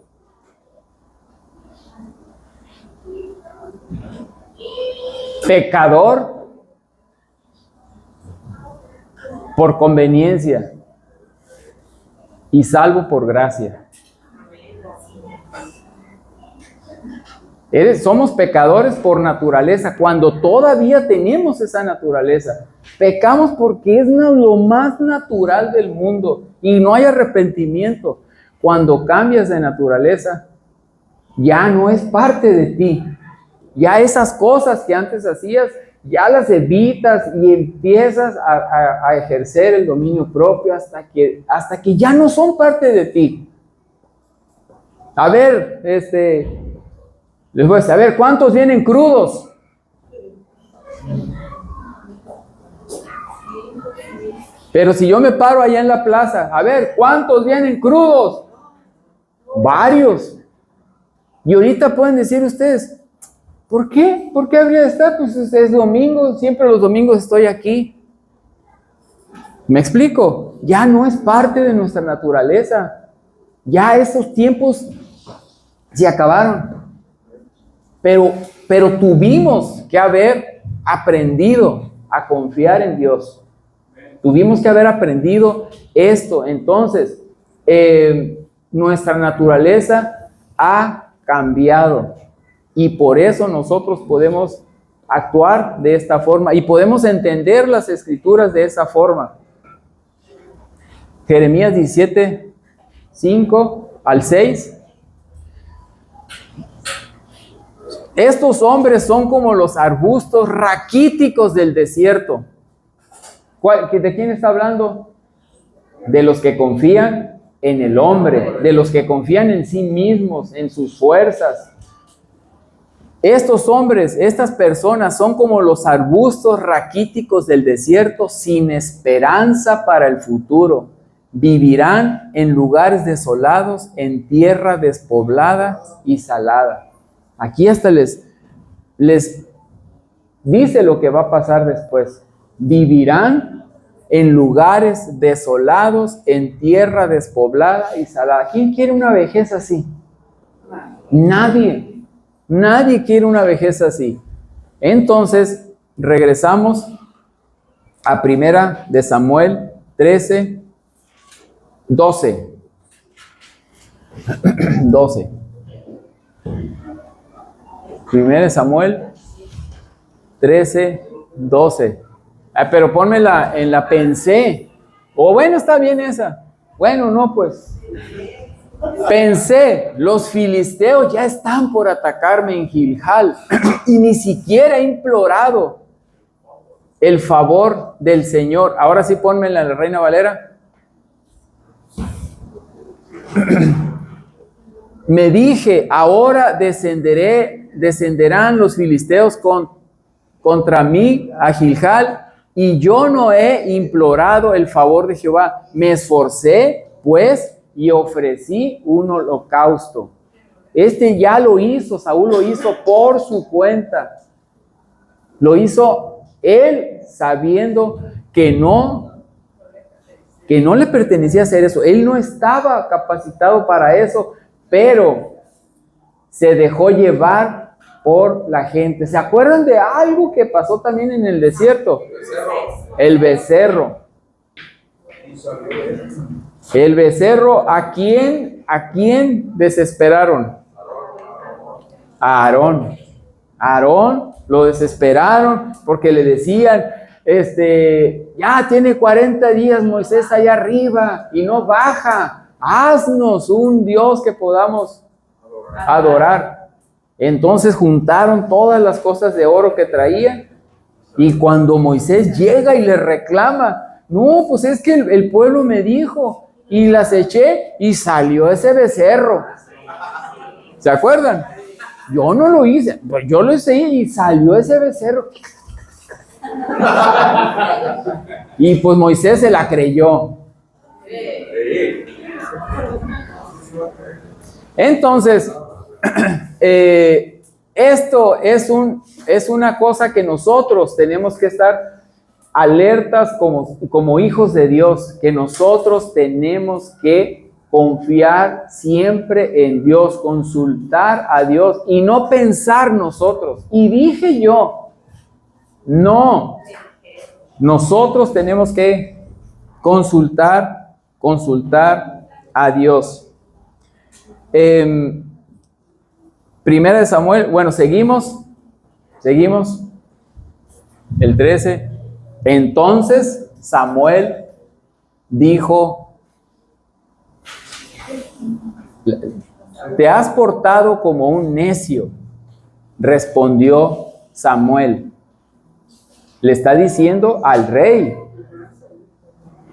Pecador por conveniencia y salvo por gracia. Somos pecadores por naturaleza, cuando todavía tenemos esa naturaleza. Pecamos porque es lo más natural del mundo y no hay arrepentimiento. Cuando cambias de naturaleza, ya no es parte de ti. Ya esas cosas que antes hacías, ya las evitas y empiezas a ejercer el dominio propio hasta que ya no son parte de ti. A ver, les voy a decir, a ver, ¿cuántos vienen crudos? Pero si yo me paro allá en la plaza, a ver, ¿cuántos vienen crudos? Varios. Y ahorita pueden decir ustedes, ¿por qué? ¿Por qué habría de estar? Pues es domingo, siempre los domingos estoy aquí. ¿Me explico? Ya no es parte de nuestra naturaleza. Ya esos tiempos se acabaron. Pero tuvimos que haber aprendido a confiar en Dios. Tuvimos que haber aprendido esto. Entonces, nuestra naturaleza ha cambiado. Y por eso nosotros podemos actuar de esta forma y podemos entender las escrituras de esa forma. Jeremías 17, 5 al 6. Estos hombres son como los arbustos raquíticos del desierto. ¿De quién está hablando? De los que confían en el hombre, de los que confían en sí mismos, en sus fuerzas. Estos hombres, estas personas son como los arbustos raquíticos del desierto, sin esperanza para el futuro. Vivirán en lugares desolados, en tierra despoblada y salada. Aquí hasta les dice lo que va a pasar después. Vivirán en lugares desolados, en tierra despoblada y salada. ¿Quién quiere una vejez así? Nadie. Nadie quiere una vejez así. Entonces, regresamos a 1 de Samuel 13, 12. 12. 1 de Samuel 13, 12. Pero pónmela en la pensé. O bueno, está bien esa. Bueno, no, pues. Pensé, los filisteos ya están por atacarme en Gilgal y ni siquiera he implorado el favor del Señor. Ahora sí pónmela en la Reina Valera. Me dije, ahora descenderán los filisteos contra mí a Gilgal, y yo no he implorado el favor de Jehová. Me esforcé, pues, y ofrecí un holocausto. Ya lo hizo, Saúl lo hizo por su cuenta. Lo hizo él sabiendo que no le pertenecía hacer eso. Él no estaba capacitado para eso, pero se dejó llevar por la gente. ¿Se acuerdan de algo que pasó también en el desierto? El becerro. El becerro, ¿a quién desesperaron? A Aarón. A Aarón lo desesperaron porque le decían, ya tiene 40 días Moisés allá arriba y no baja. Haznos un Dios que podamos adorar. Entonces juntaron todas las cosas de oro que traían, y cuando Moisés llega y le reclama, no, pues es que el pueblo me dijo, y las eché y salió ese becerro. ¿Se acuerdan? Yo no lo hice, pues yo lo hice y salió ese becerro. Y pues Moisés se la creyó. Entonces, esto es una cosa que nosotros tenemos que estar alertas como hijos de Dios, que nosotros tenemos que confiar siempre en Dios, consultar a Dios y no pensar nosotros. Y dije yo, no, nosotros tenemos que consultar a Dios. Primera de Samuel, bueno, seguimos, el 13. Entonces Samuel dijo, te has portado como un necio, respondió Samuel. Le está diciendo al rey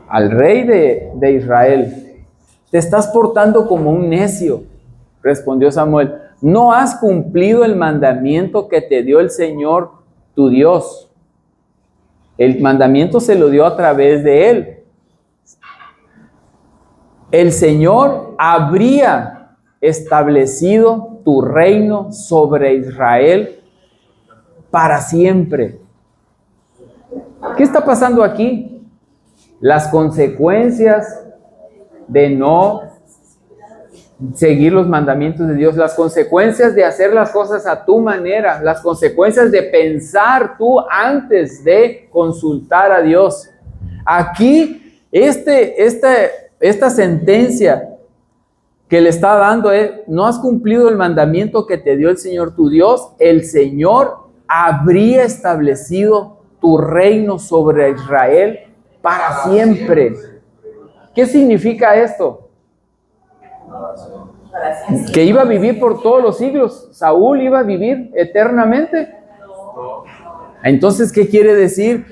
de Israel, te estás portando como un necio, respondió Samuel. No has cumplido el mandamiento que te dio el Señor tu Dios. El mandamiento se lo dio a través de él. El Señor habría establecido tu reino sobre Israel para siempre. ¿Qué está pasando aquí? Las consecuencias de no seguir los mandamientos de Dios, las consecuencias de hacer las cosas a tu manera, las consecuencias de pensar tú antes de consultar a Dios. Aquí, esta sentencia que le está dando es, no has cumplido el mandamiento que te dio el Señor tu Dios, el Señor habría establecido tu reino sobre Israel para siempre. ¿Qué significa esto? Que iba a vivir por todos los siglos. Saúl iba a vivir eternamente. Entonces, ¿qué quiere decir?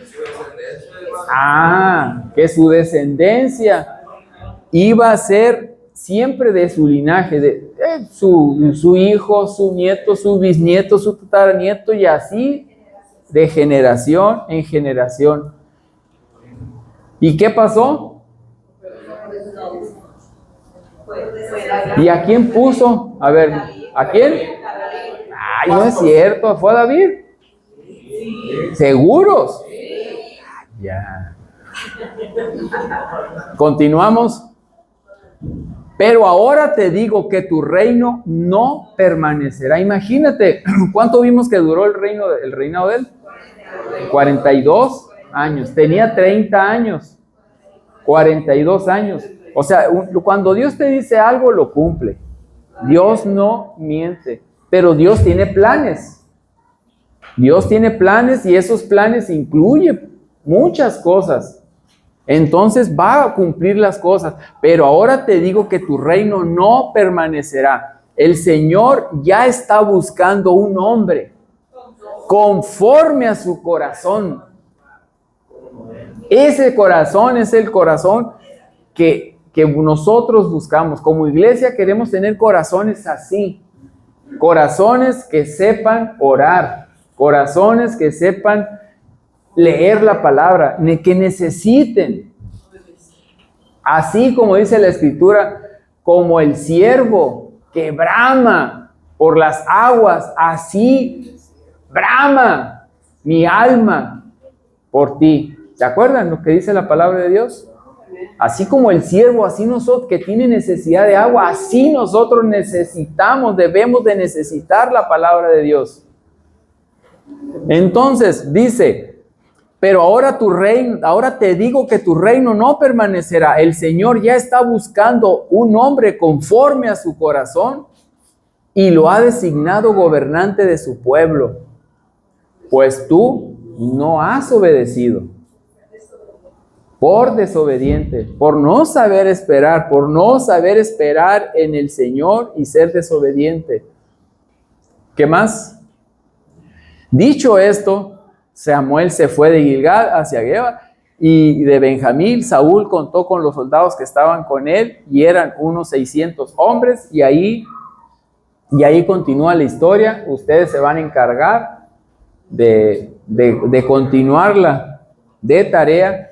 Que su descendencia iba a ser siempre de su linaje, de su hijo, su nieto, su bisnieto, su tataranieto, y así de generación en generación. ¿Y qué pasó? ¿Y a quién puso? A ver, ¿a quién? Ay, no es cierto, ¿fue a David? ¿Seguros? Ya. Continuamos. Pero ahora te digo que tu reino no permanecerá. Imagínate, ¿cuánto vimos que duró el reinado de él? 42 años. Tenía 30 años. 42 años. O sea, cuando Dios te dice algo, lo cumple. Dios no miente, pero Dios tiene planes. Dios tiene planes y esos planes incluyen muchas cosas. Entonces va a cumplir las cosas, pero ahora te digo que tu reino no permanecerá. El Señor ya está buscando un hombre conforme a su corazón. Ese corazón es el corazón que nosotros buscamos. Como iglesia queremos tener corazones así, corazones que sepan orar, corazones que sepan leer la palabra, que necesiten, así como dice la Escritura, como el siervo que brama por las aguas, así brama mi alma por ti. ¿Se acuerdan lo que dice la palabra de Dios? Así como el siervo, así nosotros que tiene necesidad de agua, así nosotros debemos de necesitar la palabra de Dios. Entonces, dice, Pero ahora tu reino, ahora te digo que tu reino no permanecerá. El Señor ya está buscando un hombre conforme a su corazón y lo ha designado gobernante de su pueblo. Pues tú no has obedecido. Por desobediente, por no saber esperar en el Señor y ser desobediente. ¿Qué más? Dicho esto, Samuel se fue de Gilgal hacia Geba, y de Benjamín Saúl contó con los soldados que estaban con él, y eran unos 600 hombres, y ahí continúa la historia. Ustedes se van a encargar de continuarla de tarea.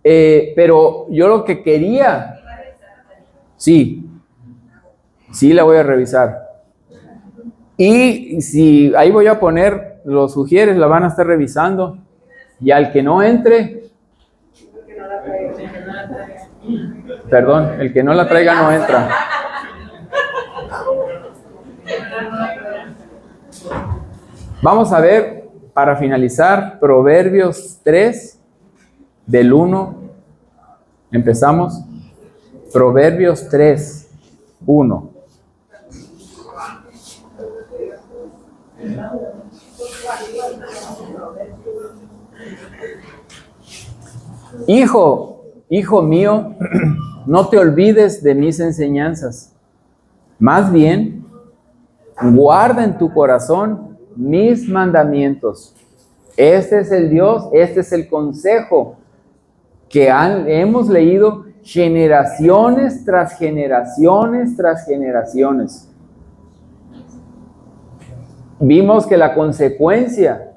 Pero yo lo que quería, sí la voy a revisar. Y si ahí voy a poner, los sugieres, la van a estar revisando. Y al que no entre, perdón, el que no la traiga no entra. Vamos a ver, para finalizar, Proverbios 3, del 1, empezamos. Proverbios 3, 1. Hijo mío, no te olvides de mis enseñanzas. Más bien, guarda en tu corazón mis mandamientos. Este es el Dios, este es el consejo que hemos leído generaciones tras generaciones tras generaciones. Vimos que la consecuencia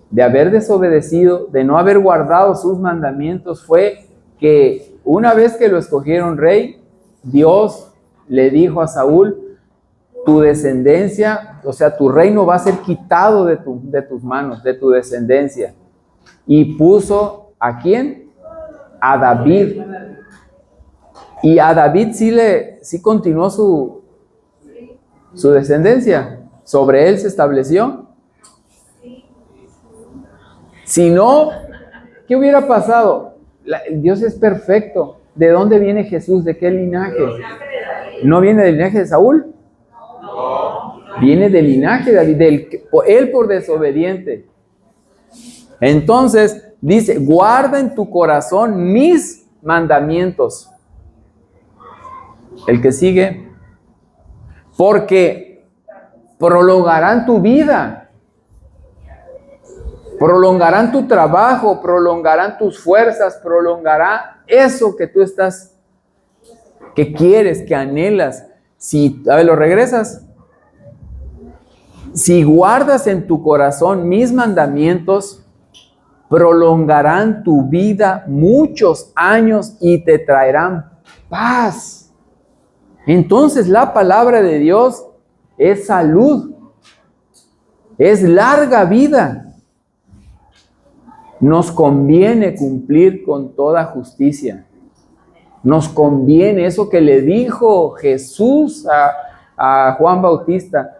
de haber desobedecido, de no haber guardado sus mandamientos, fue que una vez que lo escogieron rey, Dios le dijo a Saúl: tu descendencia, o sea, tu reino va a ser quitado de tus manos, de tu descendencia. Y puso ¿a quién? A David. Y a David sí continuó su descendencia. Sobre él se estableció. Si no, ¿qué hubiera pasado? Dios es perfecto. ¿De dónde viene Jesús? ¿De qué linaje? ¿No viene del linaje de Saúl? Viene del linaje de David, él por desobediente. Entonces, dice, guarda en tu corazón mis mandamientos. El que sigue, porque prolongarán tu vida, prolongarán tu trabajo, prolongarán tus fuerzas, prolongará eso que tú estás, que quieres, que anhelas. Si, a ver, lo regresas. Si guardas en tu corazón mis mandamientos, prolongarán tu vida muchos años y te traerán paz. Entonces la palabra de Dios es salud, es larga vida. Nos conviene cumplir con toda justicia. Nos conviene eso que le dijo Jesús a Juan Bautista.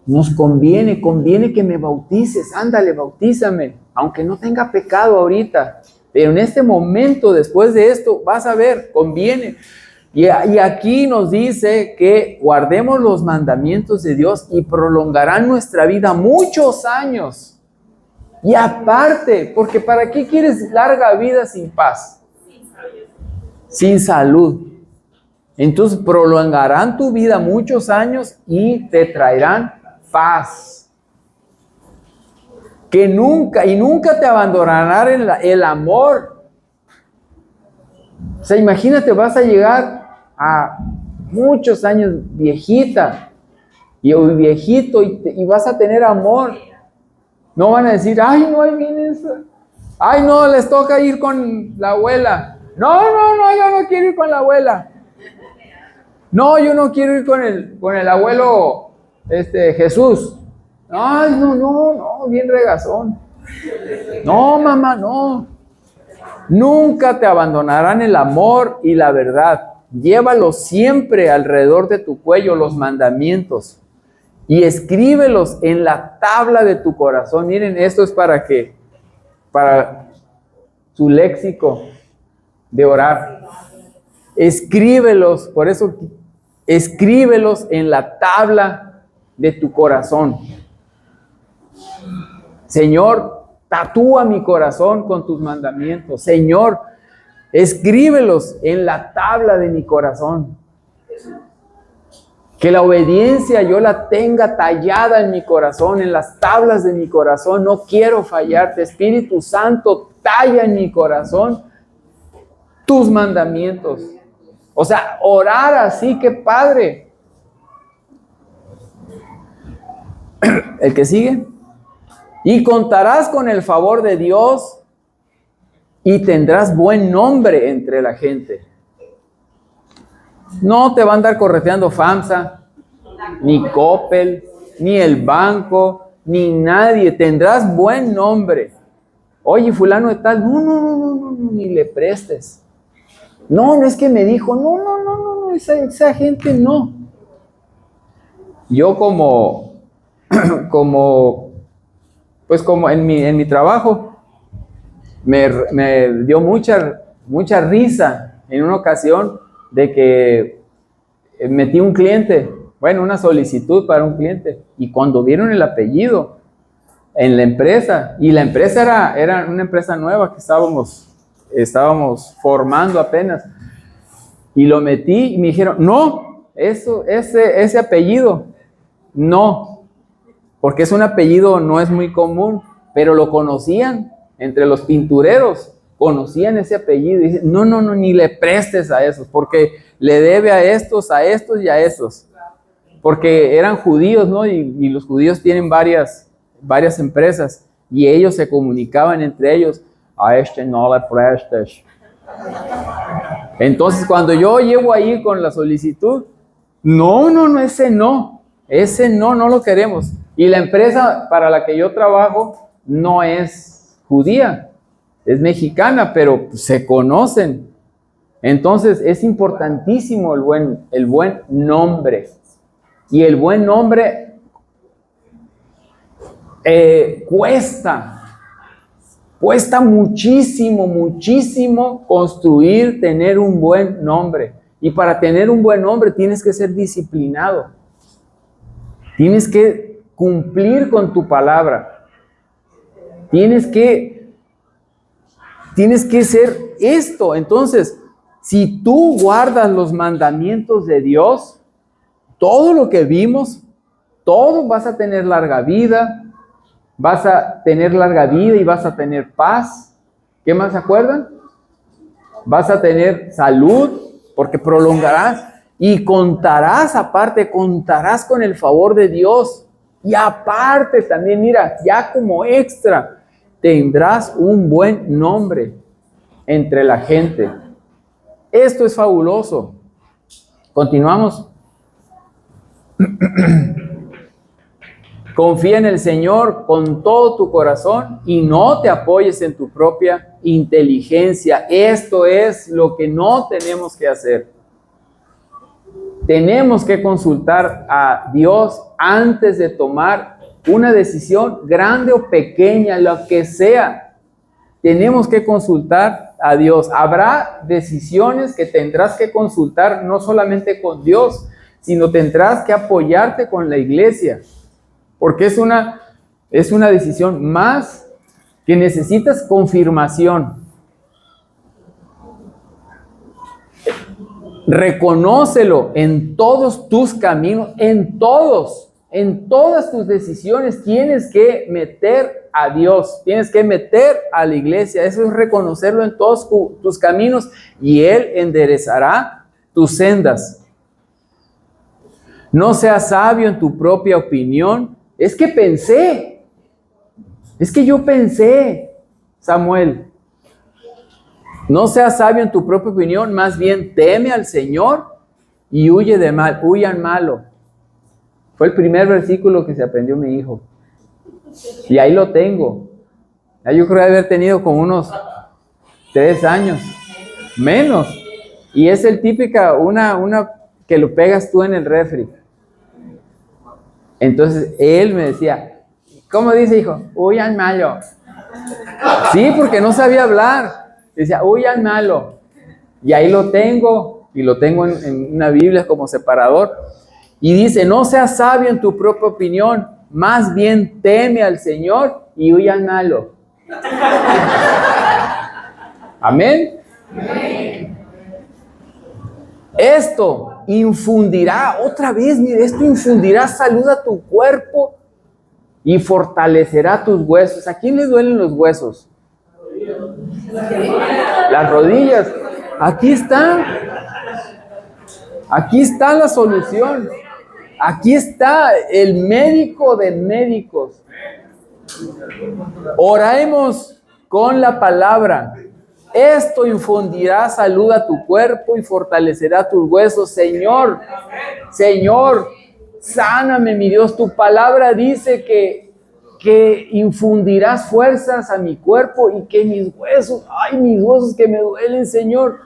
Nos conviene que me bautices. Ándale, bautízame, aunque no tenga pecado ahorita. Pero en este momento, después de esto, vas a ver, conviene. Y aquí nos dice que guardemos los mandamientos de Dios y prolongarán nuestra vida muchos años. Y aparte, porque ¿para qué quieres larga vida sin paz? Sin salud. Entonces prolongarán tu vida muchos años y te traerán paz. Que nunca te abandonarán el amor. O sea, imagínate, vas a llegar a muchos años viejita y viejito y vas a tener amor. No van a decir, ay, no, ahí viene eso. Ay, no, les toca ir con la abuela. No, yo no quiero ir con la abuela. No, yo no quiero ir con el abuelo Jesús. Ay, no, bien regazón. No, mamá, no. Nunca te abandonarán el amor y la verdad. Llévalos siempre alrededor de tu cuello, los mandamientos, y escríbelos en la tabla de tu corazón. Miren, esto es para que para tu léxico de orar. Escríbelos, por eso, escríbelos en la tabla de tu corazón. Señor, tatúa mi corazón con tus mandamientos. Señor, escríbelos en la tabla de mi corazón. Que la obediencia yo la tenga tallada en mi corazón, en las tablas de mi corazón. No quiero fallarte. Espíritu Santo, talla en mi corazón tus mandamientos. O sea, orar así, qué padre. El que sigue. Y contarás con el favor de Dios y tendrás buen nombre entre la gente. No te va a andar correteando FAMSA, ni Coppel, ni el banco, ni nadie. Tendrás buen nombre. Oye, fulano de tal, no, ni le prestes. No es que me dijo, no, esa gente no. Yo como en mi trabajo, me dio mucha risa en una ocasión de que metí un cliente, una solicitud para un cliente, y cuando vieron el apellido en la empresa, y la empresa era una empresa nueva que estábamos formando apenas, y lo metí y me dijeron, no, ese apellido, no, porque es un apellido, no es muy común, pero lo conocían entre los pintureros, conocían ese apellido, y dicen, no, ni le prestes a esos, porque le debe a estos y a esos, porque eran judíos, ¿no? Y los judíos tienen varias empresas, y ellos se comunicaban entre ellos, a este no le prestes. Entonces, cuando yo llego ahí con la solicitud, no, ese no lo queremos. Y la empresa para la que yo trabajo no es judía, es mexicana, pero se conocen. Entonces, es importantísimo el buen nombre. Y el buen nombre cuesta muchísimo construir, tener un buen nombre. Y para tener un buen nombre tienes que ser disciplinado. Tienes que cumplir con tu palabra. Tienes que ser esto. Entonces, si tú guardas los mandamientos de Dios, todo lo que vimos, todo vas a tener larga vida. Vas a tener larga vida y vas a tener paz. ¿Qué más se acuerdan? Vas a tener salud, porque prolongarás. Y contarás con el favor de Dios. Y aparte también, mira, ya como extra, tendrás un buen nombre entre la gente. Esto es fabuloso. Continuamos. Confía en el Señor con todo tu corazón y no te apoyes en tu propia inteligencia. Esto es lo que no tenemos que hacer. Tenemos que consultar a Dios antes de tomar una decisión grande o pequeña, lo que sea. Tenemos que consultar a Dios. Habrá decisiones que tendrás que consultar no solamente con Dios, sino tendrás que apoyarte con la iglesia. Porque es una decisión más que necesitas confirmación. Reconócelo en todos tus caminos, en todas tus decisiones tienes que meter a Dios, tienes que meter a la iglesia. Eso es reconocerlo en todos tus caminos y Él enderezará tus sendas. No seas sabio en tu propia opinión. Es que yo pensé, Samuel. No seas sabio en tu propia opinión, más bien teme al Señor y huyan malo. Fue el primer versículo que se aprendió mi hijo. Y ahí lo tengo. Yo creo haber tenido como unos 3 años, menos. Y es el típica, una que lo pegas tú en el refri. Entonces él me decía, ¿cómo dice, hijo? Huyan malo. Sí, porque no sabía hablar. Decía, huyan malo. Y ahí lo tengo, y lo tengo en una Biblia como separador. Y dice, no seas sabio en tu propia opinión, más bien teme al Señor y huya al malo. Amén. Esto infundirá, otra vez, mire, esto infundirá salud a tu cuerpo y fortalecerá tus huesos. ¿A quién le duelen los huesos? Las rodillas. Aquí está. Aquí está la solución. Aquí está el médico de médicos. Oremos con la palabra. Esto infundirá salud a tu cuerpo y fortalecerá tus huesos. Señor, Señor, sáname, mi Dios. Tu palabra dice que infundirás fuerzas a mi cuerpo y que mis huesos, mis huesos que me duelen, Señor,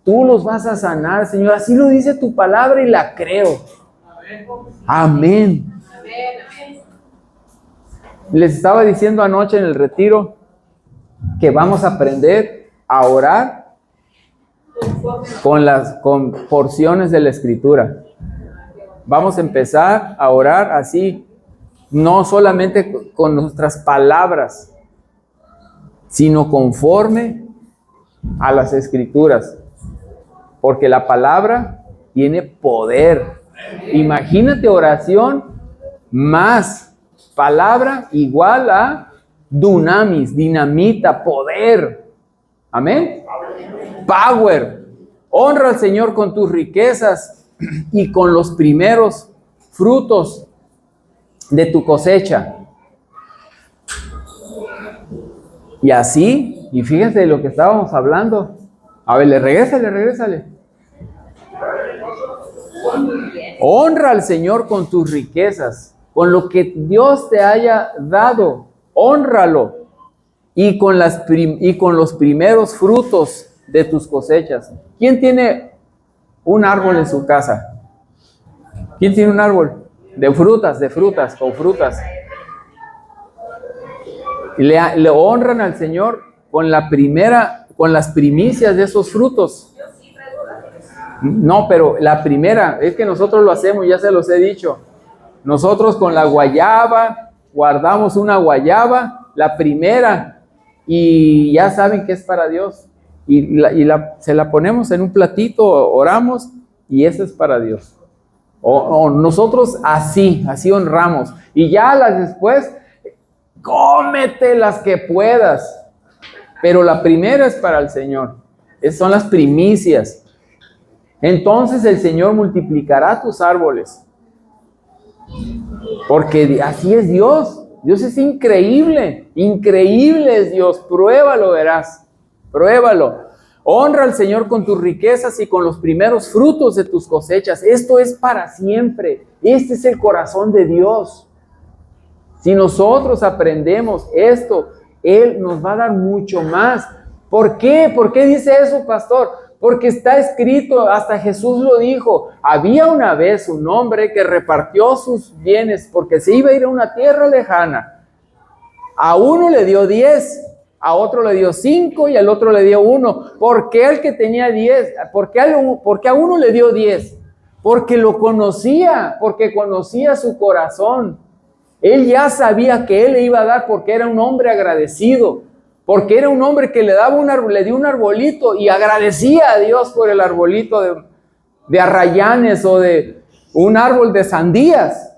tú los vas a sanar, Señor. Así lo dice tu palabra y la creo. Amén. Les estaba diciendo anoche en el retiro que vamos a aprender a orar con porciones de la Escritura. Vamos a empezar a orar así, no solamente con nuestras palabras, sino conforme a las Escrituras, porque la palabra tiene poder. Imagínate oración más palabra igual a dunamis, dinamita, poder. Amén. Power. Honra al Señor con tus riquezas y con los primeros frutos de tu cosecha. Y así, y fíjense de lo que estábamos hablando. A ver, regrésale. Honra al Señor con tus riquezas, con lo que Dios te haya dado. Hónralo. Y con los primeros frutos de tus cosechas. ¿Quién tiene un árbol en su casa? ¿Quién tiene un árbol? De frutas, con frutas. Le honran al Señor con las primicias de esos frutos. No, pero la primera, es que nosotros lo hacemos, ya se los he dicho. Nosotros con la guayaba, guardamos una guayaba, la primera, y ya saben que es para Dios. Se la ponemos en un platito, oramos, y eso es para Dios. O nosotros así honramos. Y ya las después, cómete las que puedas. Pero la primera es para el Señor. Esas son las primicias. Entonces el Señor multiplicará tus árboles. Porque así es Dios. Dios es increíble. Increíble es Dios. Pruébalo, verás. Pruébalo. Honra al Señor con tus riquezas y con los primeros frutos de tus cosechas. Esto es para siempre. Este es el corazón de Dios. Si nosotros aprendemos esto, Él nos va a dar mucho más. ¿Por qué? ¿Por qué dice eso, pastor? Porque está escrito, hasta Jesús lo dijo. Había una vez un hombre que repartió sus bienes porque se iba a ir a una tierra lejana. A uno le dio 10, a otro le dio 5 y al otro le dio 1. ¿Por qué el que tenía 10? ¿Por qué a uno le dio 10? Porque lo conocía, porque conocía su corazón. Él ya sabía que él le iba a dar porque era un hombre agradecido. Porque era un hombre que le dio un arbolito y agradecía a Dios por el arbolito de arrayanes o de un árbol de sandías.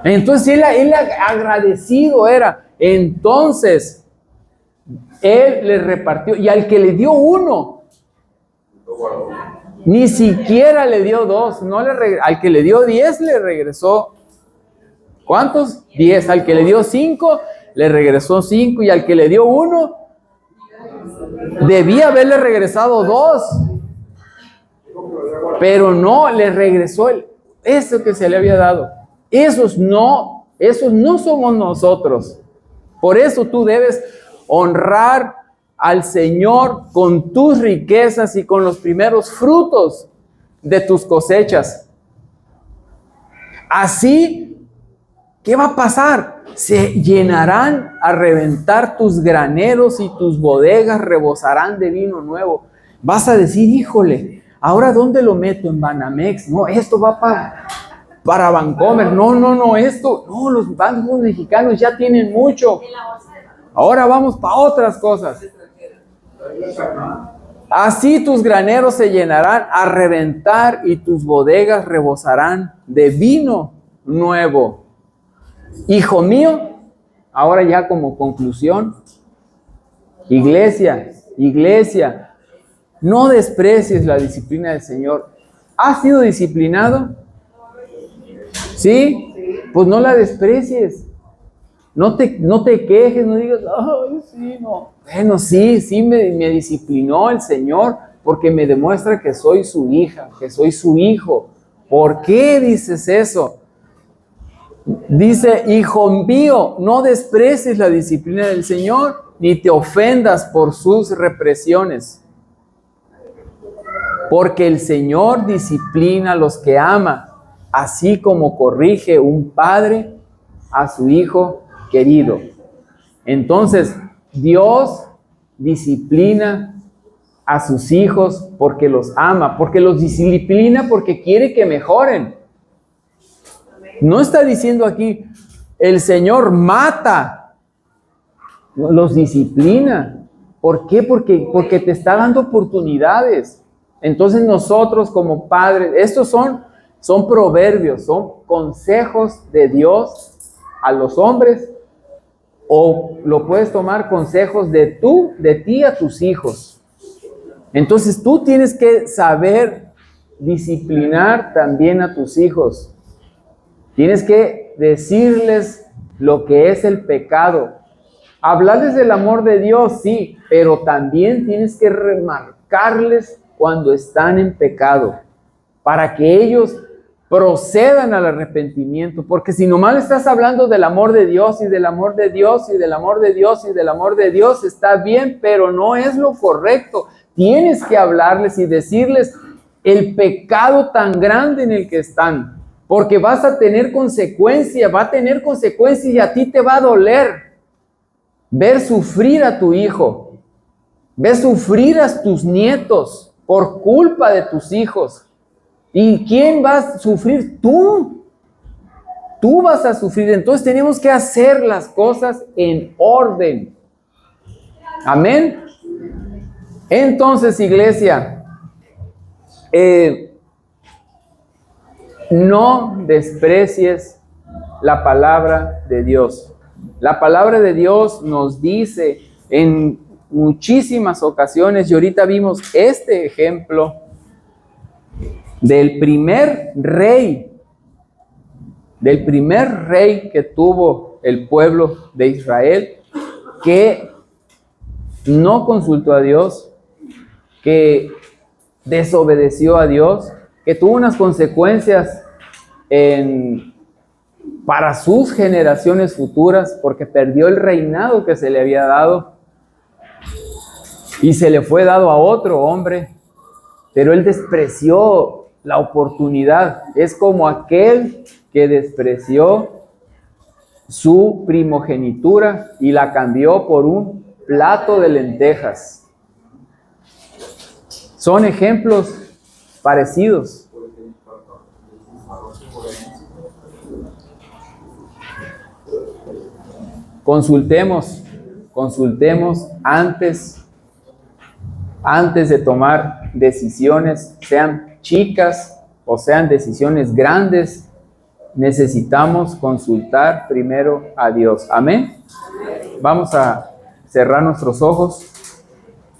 Entonces él agradecido era. Entonces él le repartió, y al que le dio 1, ni siquiera le dio 2, al que le dio 10 le regresó. ¿Cuántos? 10. Al que le dio 5 le regresó 5, y al que le dio 1 debía haberle regresado 2, pero no, le regresó eso que se le había dado. Esos no somos nosotros. Por eso tú debes honrar al Señor con tus riquezas y con los primeros frutos de tus cosechas. Así, ¿qué va a pasar? Se llenarán a reventar tus graneros y tus bodegas rebosarán de vino nuevo. Vas a decir, híjole, ¿ahora dónde lo meto? ¿En Banamex? No, esto va para Bancomer. No, los bancos mexicanos ya tienen mucho. Ahora vamos para otras cosas. Así tus graneros se llenarán a reventar y tus bodegas rebosarán de vino nuevo. Hijo mío, ahora ya como conclusión, iglesia, no desprecies la disciplina del Señor. ¿Has sido disciplinado? ¿Sí? Pues no la desprecies. No te quejes, no digas, ay, sí, no. Bueno, sí me disciplinó el Señor porque me demuestra que soy su hija, que soy su hijo. ¿Por qué dices eso? Dice, hijo mío, no desprecies la disciplina del Señor, ni te ofendas por sus represiones. Porque el Señor disciplina a los que ama, así como corrige un padre a su hijo querido. Entonces, Dios disciplina a sus hijos porque los ama, porque los disciplina porque quiere que mejoren. No está diciendo aquí, el Señor mata, los disciplina. ¿Por qué? Porque te está dando oportunidades. Entonces nosotros como padres, estos son proverbios, son consejos de Dios a los hombres, o lo puedes tomar consejos de ti a tus hijos. Entonces tú tienes que saber disciplinar también a tus hijos. Tienes que decirles lo que es el pecado. Hablarles del amor de Dios, sí, pero también tienes que remarcarles cuando están en pecado, para que ellos procedan al arrepentimiento, porque si nomás le estás hablando del amor de Dios y del amor de Dios y del amor de Dios y del amor de Dios, está bien, pero no es lo correcto. Tienes que hablarles y decirles el pecado tan grande en el que están, porque vas a tener consecuencias, va a tener consecuencias y a ti te va a doler ver sufrir a tu hijo, ver sufrir a tus nietos por culpa de tus hijos. ¿Y quién va a sufrir? Tú. Tú vas a sufrir. Entonces tenemos que hacer las cosas en orden. Amén. Entonces, iglesia, no desprecies la palabra de Dios. La palabra de Dios nos dice en muchísimas ocasiones, y ahorita vimos este ejemplo del primer rey que tuvo el pueblo de Israel, que no consultó a Dios, que desobedeció a Dios, que tuvo unas consecuencias para sus generaciones futuras, porque perdió el reinado que se le había dado y se le fue dado a otro hombre, pero él despreció la oportunidad. Es como aquel que despreció su primogenitura y la cambió por un plato de lentejas. Son ejemplos parecidos. Consultemos antes de tomar decisiones, sean chicas o sean decisiones grandes, necesitamos consultar primero a Dios. Amén. Vamos a cerrar nuestros ojos.